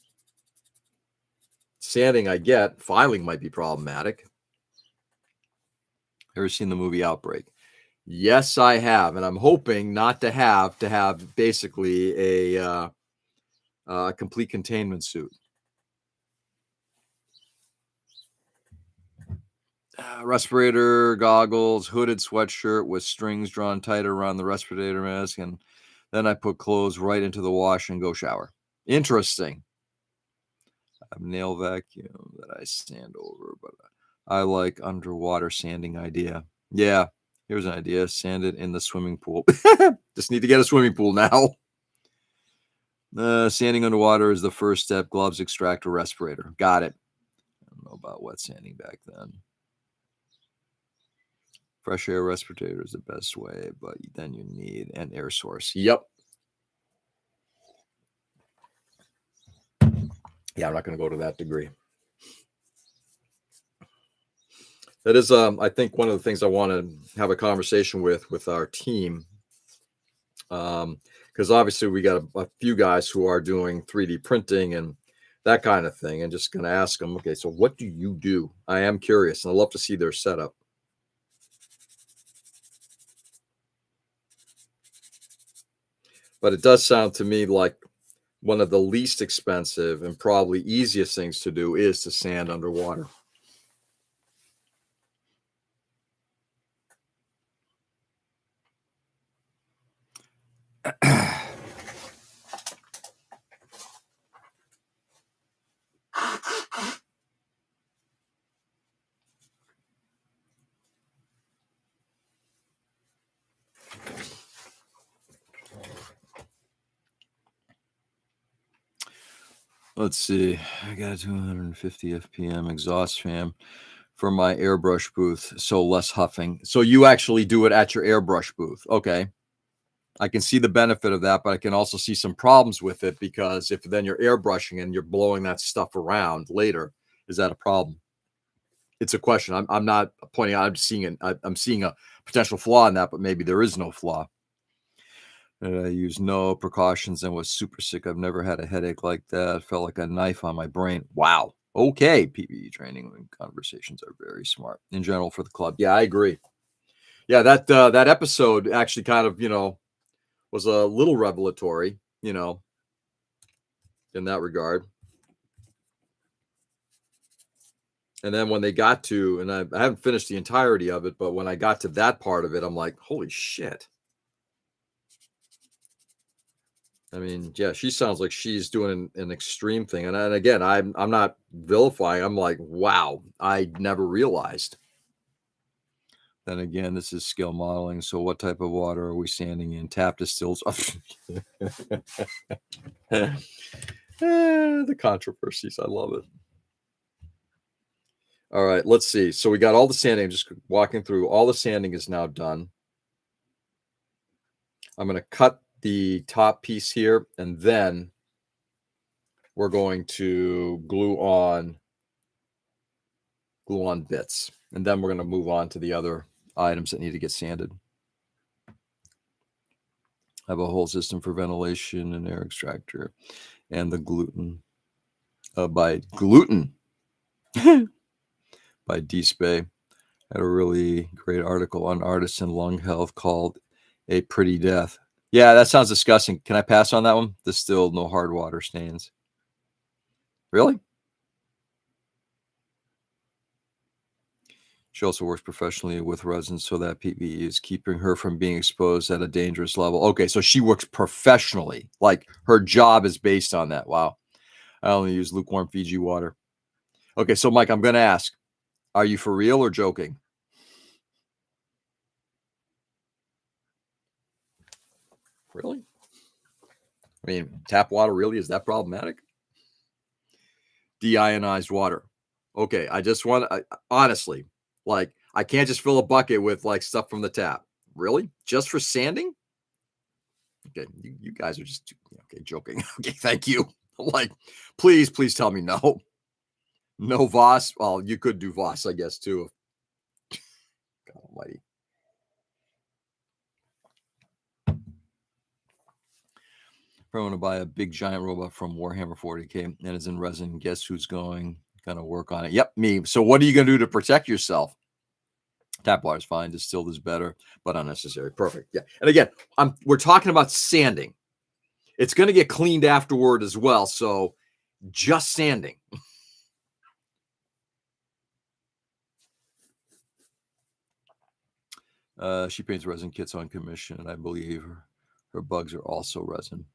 Sanding, I get. Filing might be problematic. Ever seen the movie Outbreak? Yes, I have, and I'm hoping not to have basically a complete containment suit. Respirator, goggles, hooded sweatshirt with strings drawn tighter around the respirator mask, and then I put clothes right into the wash and go shower. Interesting. I have nail vacuum that I sand over, but I like underwater sanding idea. Yeah, here's an idea. Sand it in the swimming pool. Just need to get a swimming pool now. Sanding underwater is the first step. Gloves, extractor, respirator. Got it. I don't know about wet sanding back then. Fresh air respirator is the best way, but then you need an air source. Yep. Yeah, I'm not going to go to that degree. That is, I think, one of the things I want to have a conversation with our team, because obviously we got a few guys who are doing 3D printing and that kind of thing, and just going to ask them, okay, so what do you do? I am curious, and I'd love to see their setup. But it does sound to me like one of the least expensive and probably easiest things to do is to sand underwater. Let's see. I got 250 FPM exhaust fan for my airbrush booth, so less huffing. So you actually do it at your airbrush booth. Okay. I can see the benefit of that, but I can also see some problems with it, because if then you're airbrushing and you're blowing that stuff around later, is that a problem? It's a question. I'm not pointing out. I'm seeing a potential flaw in that, but maybe there is no flaw. And I used no precautions and was super sick. I've never had a headache like that. Felt like a knife on my brain. Wow. Okay. PPE training and conversations are very smart in general for the club. Yeah, I agree. Yeah, that episode actually kind of, was a little revelatory, in that regard. And then when they got to, and I haven't finished the entirety of it, but when I got to that part of it, I'm like, holy shit. I mean, yeah, she sounds like she's doing an extreme thing. And again, I'm not vilifying. I'm like, wow, I never realized. Then again, this is skill modeling. So what type of water are we sanding in? Tap distills. The controversies. I love it. All right, let's see. So we got all the sanding. Just walking through. All the sanding is now done. I'm going to cut the top piece here, and then we're going to glue on bits, and then we're going to move on to the other items that need to get sanded. I have a whole system for ventilation and air extractor, and the gluten by gluten by D-Spay. Had a really great article on artisan lung health called A Pretty Death. Yeah, that sounds disgusting. Can I pass on that one? Distilled, no hard water stains. Really? She also works professionally with resin, so that PPE is keeping her from being exposed at a dangerous level. Okay, so she works professionally. Like her job is based on that. Wow. I only use lukewarm Fiji water. Okay, so Mike, I'm going to ask, are you for real or joking? Really? I mean, tap water really is that problematic? Deionized water. Okay, I just want honestly, like I can't just fill a bucket with like stuff from the tap. Really? Just for sanding? Okay, you guys are just okay, joking. Okay, thank you. Like, please tell me no. No Voss. Well, you could do Voss, I guess, too. God almighty. If I want to buy a big giant robot from Warhammer 40K and it's in resin, guess who's going to work on it? Yep, me. So what are you going to do to protect yourself? Tap water is fine. Distilled is better, but unnecessary. Perfect. Yeah. And again, we're talking about sanding. It's going to get cleaned afterward as well. So just sanding. She paints resin kits on commission, and I believe her bugs are also resin.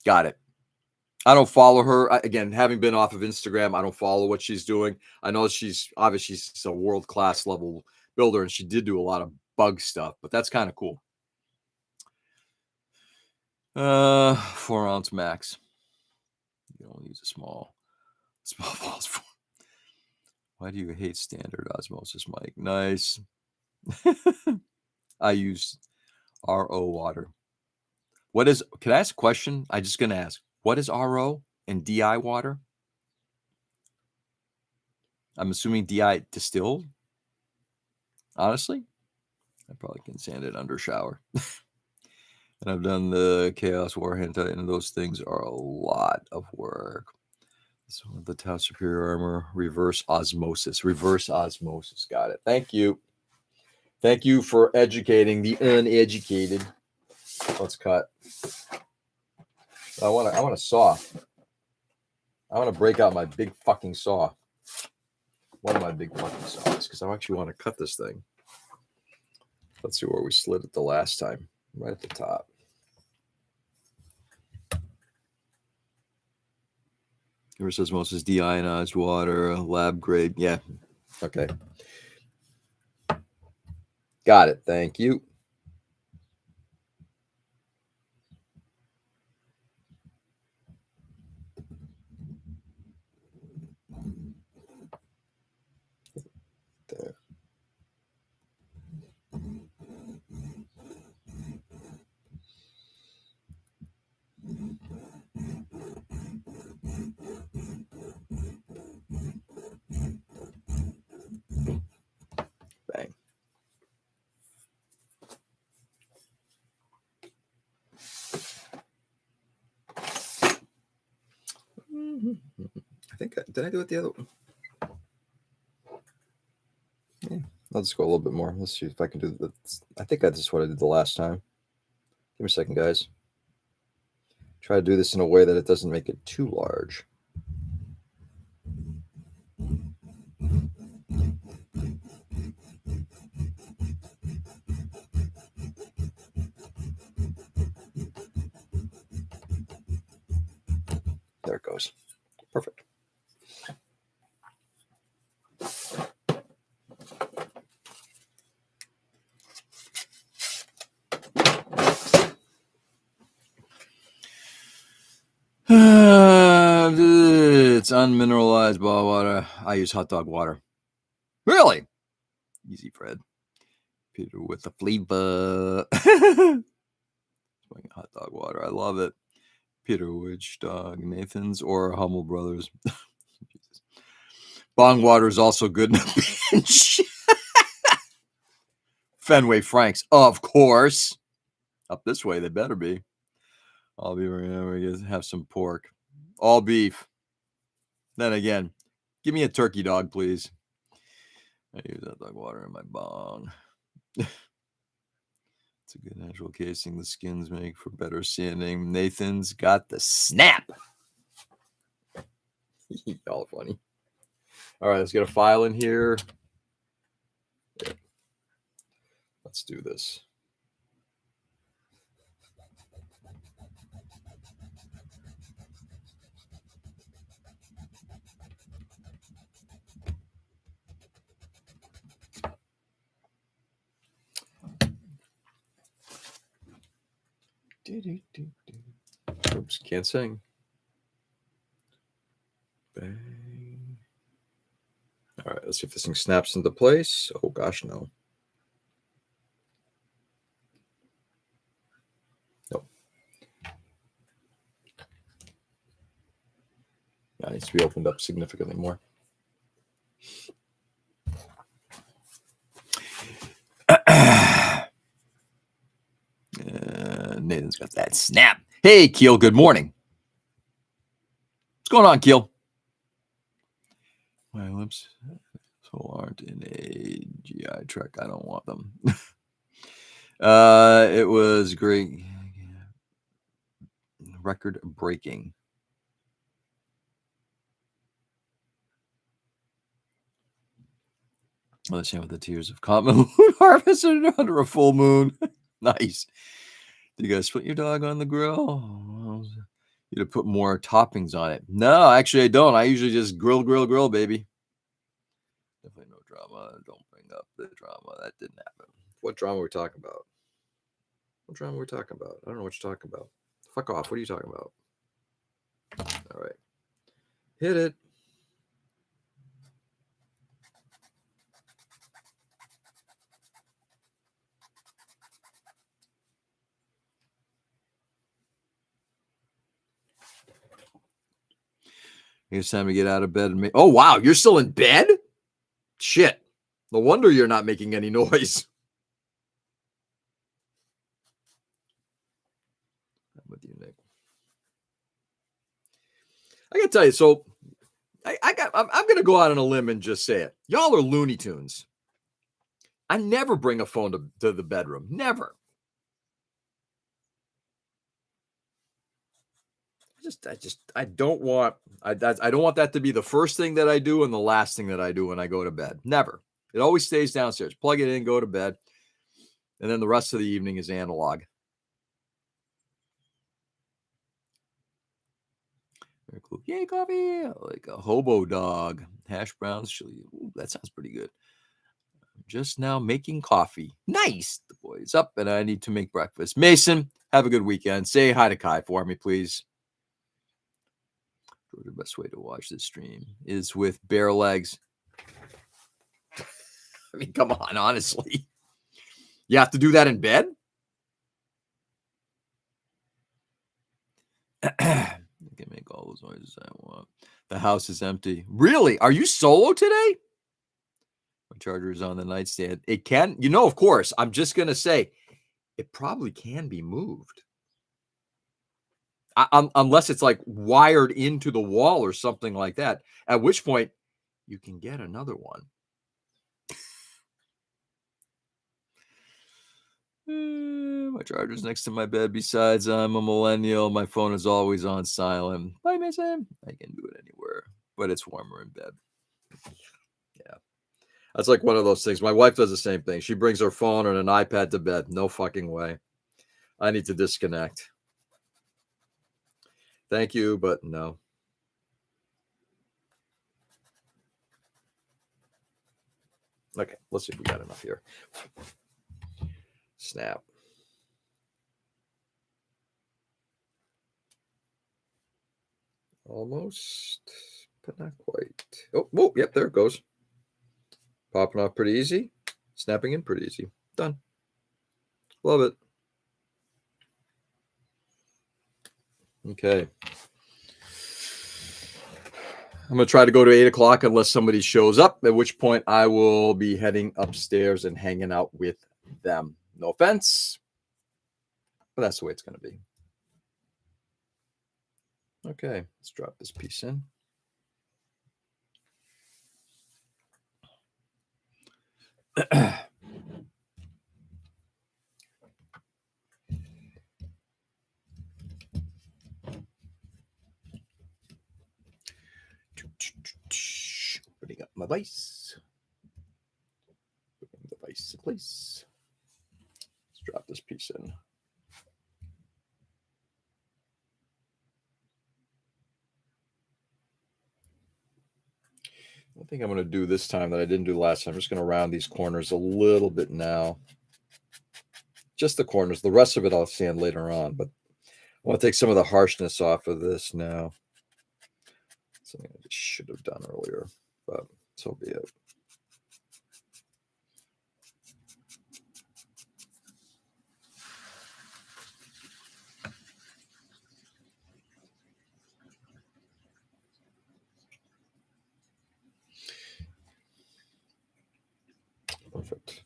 Got it. I don't follow her. Again, having been off of Instagram, I don't follow what she's doing. I know she's a world-class level builder, and she did do a lot of bug stuff, but that's kind of cool. 4 ounce max. You don't use a small balls for. Why do you hate standard osmosis, Mike? Nice. I use RO water. Can I ask a question? I'm just going to ask, what is RO and DI water? I'm assuming DI distilled. Honestly, I probably can sand it under shower. And I've done the Chaos War Hentai, and those things are a lot of work. So the Tau Superior Armor, reverse osmosis. Got it. Thank you. Thank you for educating the uneducated. Let's cut. I want a saw. I want to break out my big fucking saw. One of my big fucking saws, because I actually want to cut this thing. Let's see where we slid it the last time. Right at the top. Reverse osmosis, deionized water, lab grade. Yeah. Okay. Got it. Thank you. There. Bang. I think did I do it the other one? Yeah, I'll just go a little bit more. Let's see if I can do this. I think this is what I did the last time. Give me a second, guys. Try to do this in a way that it doesn't make it too large. There it goes. Perfect. It's unmineralized ball water. I use hot dog water. Really? Easy, Fred. Peter with the flavor. Hot dog water. I love it. Peter Witch Dog Nathan's or Hummel Brothers. Bong water is also good in a pinch. Fenway Franks, of course. Up this way, they better be. I'll be have some pork. All beef. Then again, give me a turkey dog, please. I use that dog water in my bong. It's a good natural casing the skins make for better sanding. Nathan's got the snap. Y'all funny. All right, let's get a file in here. Let's do this. Oops, can't sing. Bang. All right, let's see if this thing snaps into place. Oh gosh, no. Nope. That needs to be opened up significantly more. Nathan's got that snap. Hey, Keel, good morning. What's going on, Keel? My lips aren't in a GI truck. I don't want them. It was great. Record breaking. Oh, the same with the tears of common harvested under a full moon. Nice. Did you guys split your dog on the grill? You to put more toppings on it. No, actually, I don't. I usually just grill, baby. Definitely no drama. Don't bring up the drama. That didn't happen. What drama are we talking about? What drama are we talking about? I don't know what you're talking about. Fuck off. What are you talking about? All right. Hit it. It's time to get out of bed and make. Oh, wow. You're still in bed? Shit. No wonder you're not making any noise. I'm with you, Nick. I gotta tell you, so I'm gonna go out on a limb and just say it. Y'all are Looney Tunes. I never bring a phone to the bedroom. Never. I don't want I don't want that to be the first thing that I do and the last thing that I do when I go to bed. Never. It always stays downstairs. Plug it in, go to bed, and then the rest of the evening is analog. Very cool. Yay, coffee! Like a hobo dog. Hash browns, chili. Ooh, that sounds pretty good. I'm just now making coffee. Nice. The boy's up, and I need to make breakfast. Mason, have a good weekend. Say hi to Kai for me, please. The best way to watch this stream is with bare legs. I mean, come on, honestly. You have to do that in bed? I can make all those noises I want. The house is empty. Really? Are you solo today? My charger is on the nightstand. It can, of course, I'm just going to say it probably can be moved. Unless it's like wired into the wall or something like that, at which point you can get another one. My charger's next to my bed. Besides, I'm a millennial. My phone is always on silent. Bye, Mason. I can do it anywhere, but it's warmer in bed. Yeah. That's like one of those things. My wife does the same thing. She brings her phone and an iPad to bed. No fucking way. I need to disconnect. Thank you, but no. Okay, let's see if we got enough here. Snap. Almost, but not quite. Oh, whoa, yep, there it goes. Popping off pretty easy. Snapping in pretty easy. Done. Love it. Okay. I'm going to try to go to 8 o'clock unless somebody shows up, at which point I will be heading upstairs and hanging out with them. No offense, but that's the way it's going to be. Okay, let's drop this piece in. Putting up my vise. Putting the vise in place. piece in. I think I'm going to do this time that I didn't do last time. I'm just going to round these corners a little bit now. Just the corners. The rest of it I'll sand later on, but I want to take some of the harshness off of this now. Something I just should have done earlier, but so be it. Perfect.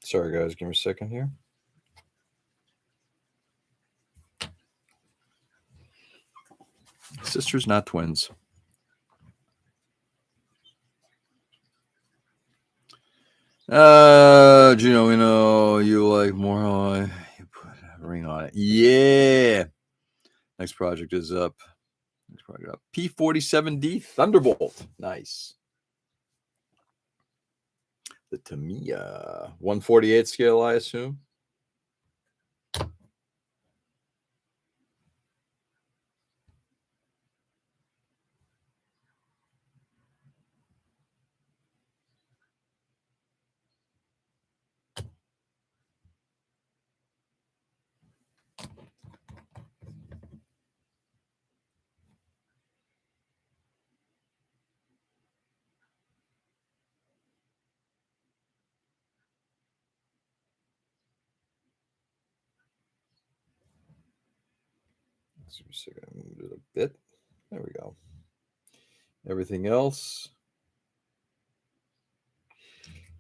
Sorry, guys. Give me a second here. Sisters, not twins. Gino, we know you like more. You put a ring on it. Yeah. Next project is up. Next project up. P47D Thunderbolt. Nice. The Tamiya 148 scale, I assume. Let's see if I moved it a bit. There we go. Everything else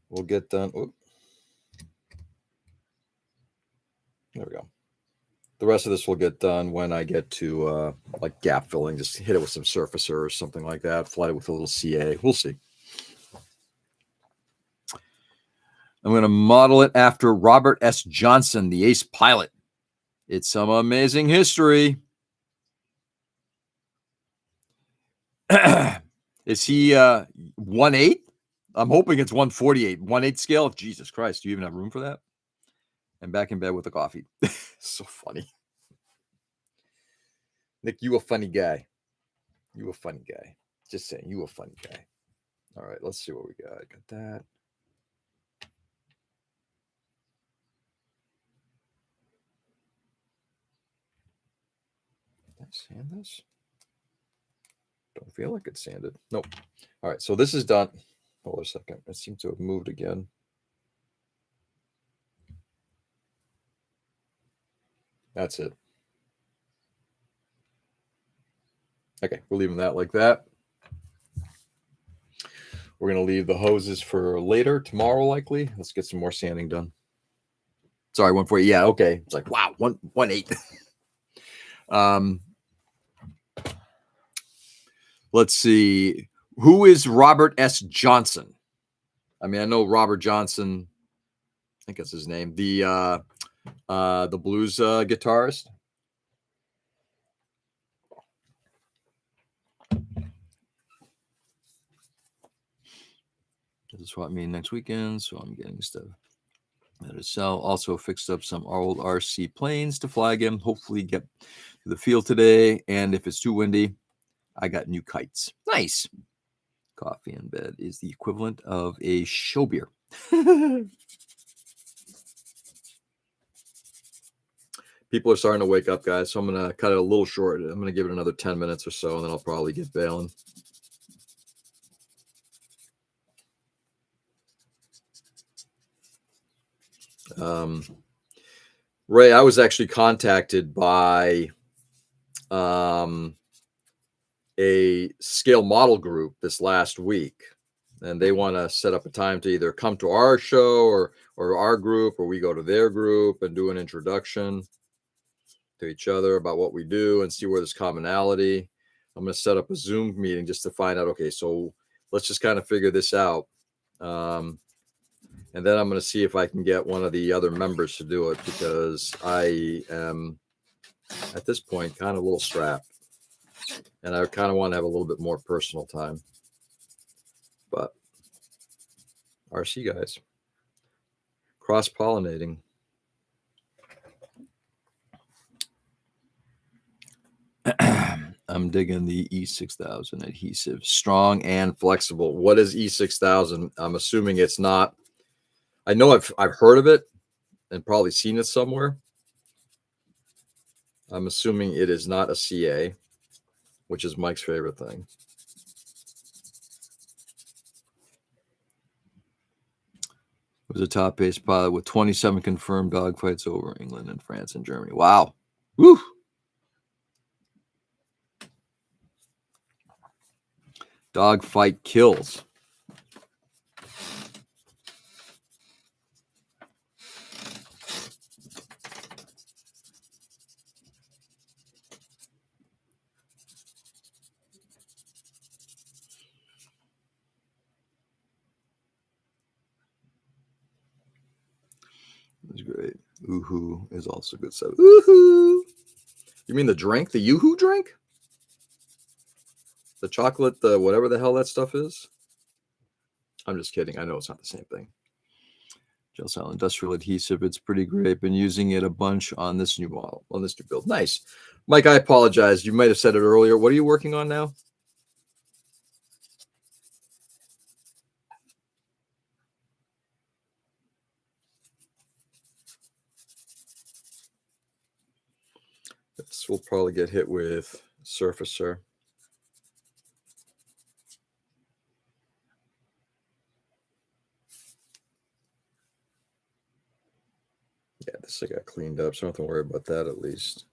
will get done. Oop. There we go. The rest of this will get done when I get to like gap filling. Just hit it with some surfacer or something like that. Flood it with a little CA. We'll see. I'm going to model it after Robert S. Johnson, the ace pilot. It's some amazing history. Is he 1/8? I'm hoping it's 148. 1/8 scale. Jesus Christ, do you even have room for that? And back in bed with a coffee. So funny. Nick, you a funny guy. You a funny guy. Just saying, you a funny guy. All right, let's see what we got. Got that. Did I sand this? Don't feel like it's sanded. Nope. All right, so this is done. Hold on a second. It seems to have moved again. That's it. Okay, we're leaving that like that. We're going to leave the hoses for later, tomorrow likely. Let's get some more sanding done. Sorry, 140. Yeah, okay. It's like, wow, 1/8. Let's see. Who is Robert S. Johnson? I mean, I know Robert Johnson. I think that's his name. The blues guitarist. This is swap meeting next weekend, so I'm getting stuff that is sell. Also fixed up some old RC planes to flag him. Hopefully get to the field today. And if it's too windy, I got new kites. Nice. Coffee in bed is the equivalent of a show beer. People are starting to wake up, guys. So I'm going to cut it a little short. I'm going to give it another 10 minutes or so, and then I'll probably get bailing. Ray, I was actually contacted by a scale model group this last week, and they want to set up a time to either come to our show or our group, or we go to their group and do an introduction to each other about what we do and see where there's commonality. I'm going to set up a Zoom meeting just to find out, okay, so let's just kind of figure this out. And then I'm going to see if I can get one of the other members to do it, because I am at this point kind of a little strapped, and I kind of want to have a little bit more personal time. But RC guys, cross-pollinating. I'm digging the E6000 adhesive. Strong and flexible. What is E6000? I'm assuming it's not. I know I've heard of it and probably seen it somewhere. I'm assuming it is not a CA, which is Mike's favorite thing. It was a top-paced pilot with 27 confirmed dogfights over England and France and Germany. Wow. Woo! Dogfight kills. That's great. Oohoo is also good stuff. Oohoo! You mean the drink? The Yoo-hoo drink? The chocolate, the whatever the hell that stuff is? I'm just kidding. I know it's not the same thing. Gel Cell Industrial Adhesive. It's pretty great. Been using it a bunch on this new model, on this new build. Nice. Mike, I apologize. You might have said it earlier. What are you working on now? This will probably get hit with Surfacer. Yeah, this got cleaned up, so I don't have to worry about that at least.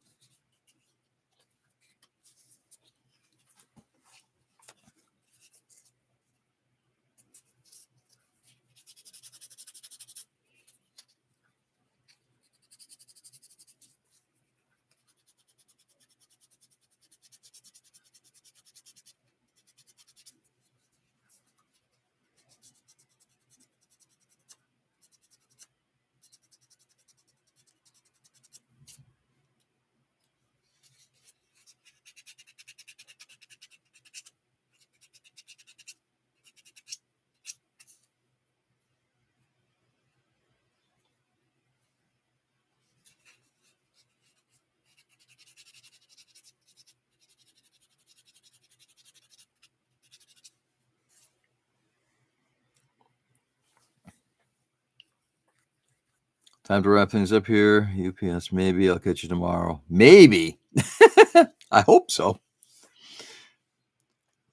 Time to wrap things up here. UPS, maybe I'll catch you tomorrow. Maybe. I hope so.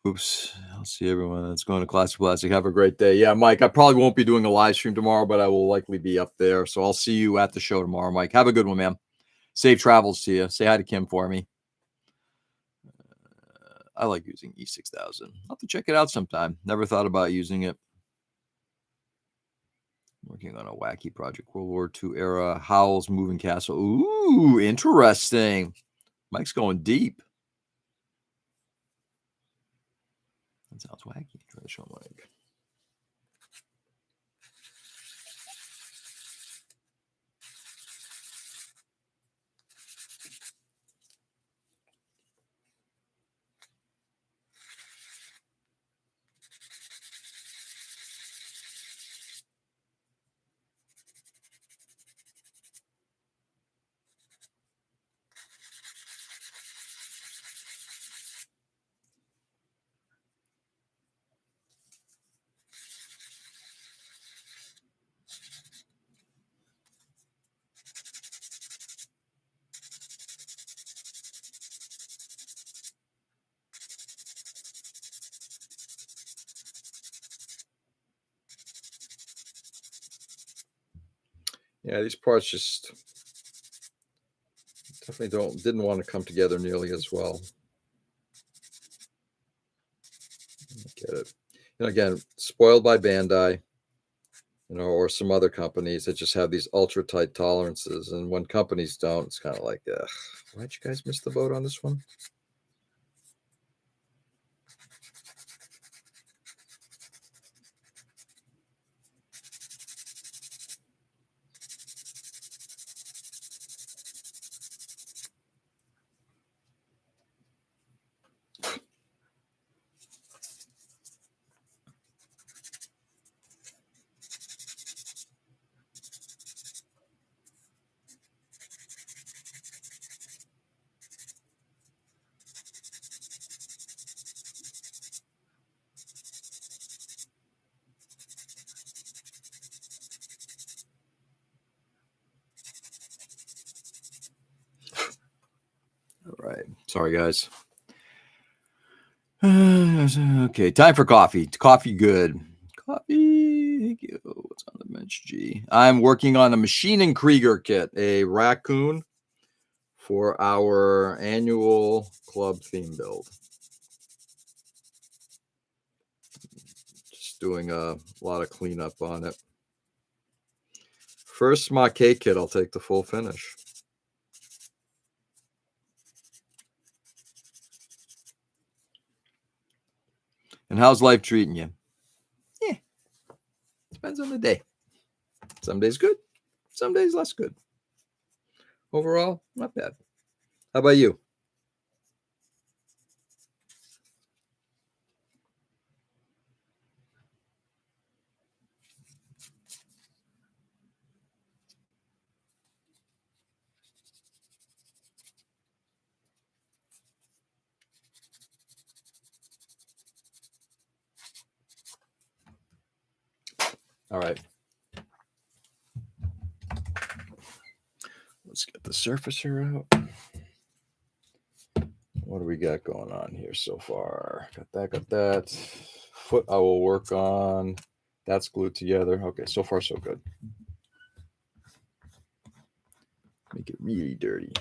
Oops. I'll see everyone that's going to Classic Plastic. Have a great day. Yeah, Mike, I probably won't be doing a live stream tomorrow, but I will likely be up there. So I'll see you at the show tomorrow, Mike. Have a good one, man. Safe travels to you. Say hi to Kim for me. I like using E6000. I'll have to check it out sometime. Never thought about using it. Working on a wacky project, World War II era Howl's Moving Castle. Ooh, interesting. Mike's going deep. That sounds wacky. Try to show Mike. Yeah, these parts just definitely didn't want to come together nearly as well. Get it. And again, spoiled by Bandai, or some other companies that just have these ultra tight tolerances. And when companies don't, it's kind of like, why'd you guys miss the boat on this one? right. Sorry, guys. Okay, time for coffee. Coffee good. Coffee. Thank you. What's on the bench, G? I'm working on a Machine & Krieger kit, a Raccoon for our annual club theme build. Just doing a lot of cleanup on it. First Maquet kit, I'll take the full finish. And how's life treating you? Yeah, depends on the day. Some days good, some days less good. Overall, not bad. How about you? All right. Let's get the surfacer out. What do we got going on here so far? Got that. Foot I will work on. That's glued together. Okay, so far so good. Make it really dirty.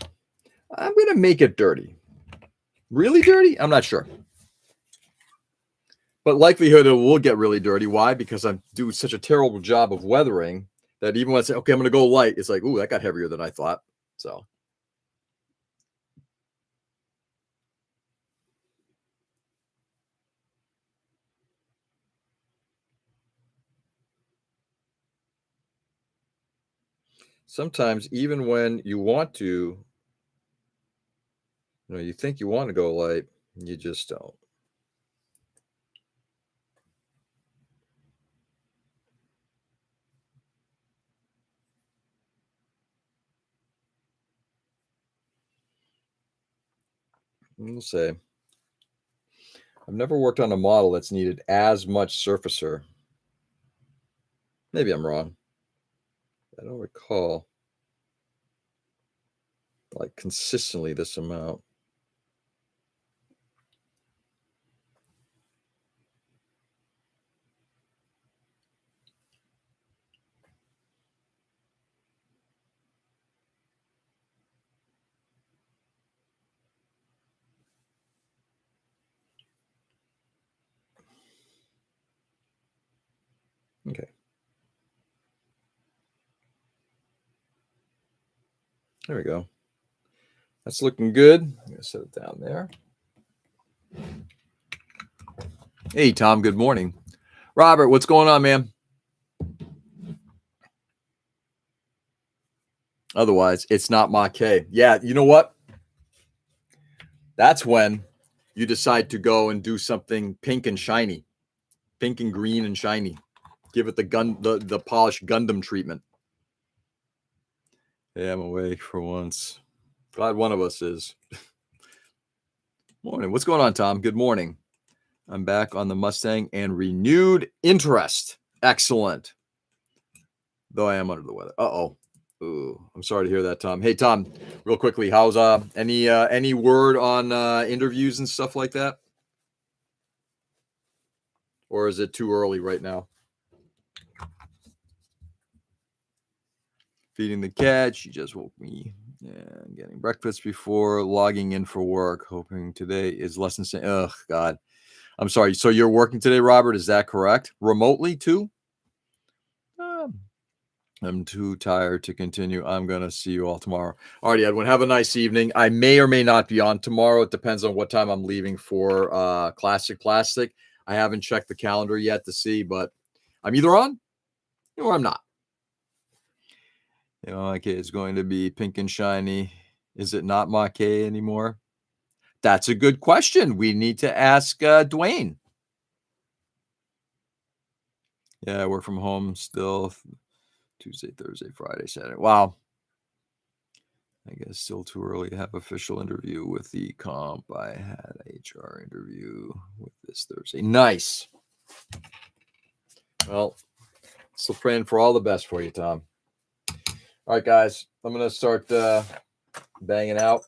I'm going to make it dirty. Really dirty? I'm not sure. But likelihood it will get really dirty. Why? Because I'm doing such a terrible job of weathering that even when I say, okay, I'm going to go light, it's like, ooh, that got heavier than I thought. So. Sometimes even when you want to, you think you want to go light, you just don't. We'll say. I've never worked on a model that's needed as much surfacer. Maybe I'm wrong. I don't recall like consistently this amount. Okay. There we go. That's looking good. I'm going to set it down there. Hey, Tom, good morning. Robert, what's going on, man? Otherwise, it's not Maquet. Yeah, you know what? That's when you decide to go and do something pink and shiny. Pink and green and shiny. Give it the polished Gundam treatment. Yeah, I'm awake for once. Glad one of us is. Morning. What's going on, Tom? Good morning. I'm back on the Mustang and renewed interest. Excellent. Though I am under the weather. Uh-oh. Ooh, I'm sorry to hear that, Tom. Hey, Tom, real quickly, how's any word on interviews and stuff like that? Or is it too early right now? Feeding the cat. She just woke me. And getting breakfast before logging in for work. Hoping today is less than. Ugh, God. I'm sorry. So you're working today, Robert? Is that correct? Remotely too? I'm too tired to continue. I'm going to see you all tomorrow. All right, Edwin, have a nice evening. I may or may not be on tomorrow. It depends on what time I'm leaving for Classic Plastic. I haven't checked the calendar yet to see, but I'm either on or I'm not. Like it's going to be pink and shiny. Is it not Maquet anymore? That's a good question. We need to ask Dwayne. Yeah, I work from home still. Tuesday, Thursday, Friday, Saturday. Wow. I guess still too early to have official interview with the comp. I had HR interview with this Thursday. Nice. Well, still praying for all the best for you, Tom. All right, guys. I'm going to start banging out.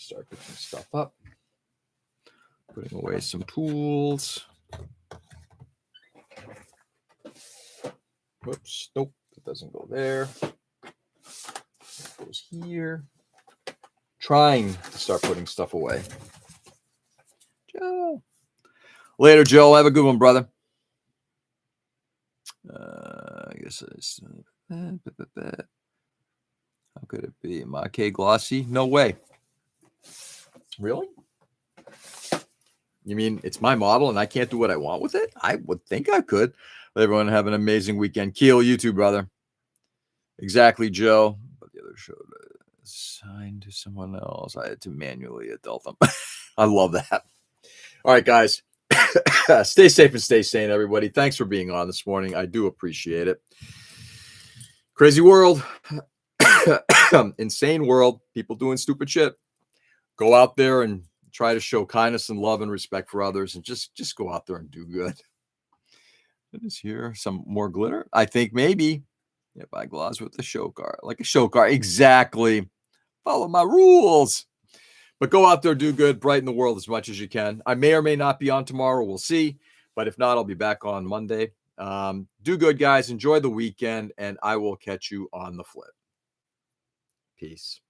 start picking stuff up. Putting away some tools. Whoops. Nope. That doesn't go there. That goes here. Trying to start putting stuff away. Joe. Later, Joe. Have a good one, brother. I guess it's... How could it be? My K glossy? No way. Really? You mean it's my model and I can't do what I want with it? I would think I could. Let everyone have an amazing weekend. Keel, you too, brother. Exactly, Joe. But the other showed assigned to someone else. I had to manually adult them. I love that. All right, guys. Stay safe and stay sane, everybody. Thanks for being on this morning. I do appreciate it. Crazy world. Insane world. People doing stupid shit. Go out there and try to show kindness and love and respect for others, and just go out there and do good. It is here. Some more glitter. I think maybe. Yeah, buy gloss with the show card. Like a show card. Exactly. Follow my rules. But go out there, do good, brighten the world as much as you can. I may or may not be on tomorrow. We'll see. But if not, I'll be back on Monday. Do good, guys. Enjoy the weekend, and I will catch you on the flip. Peace.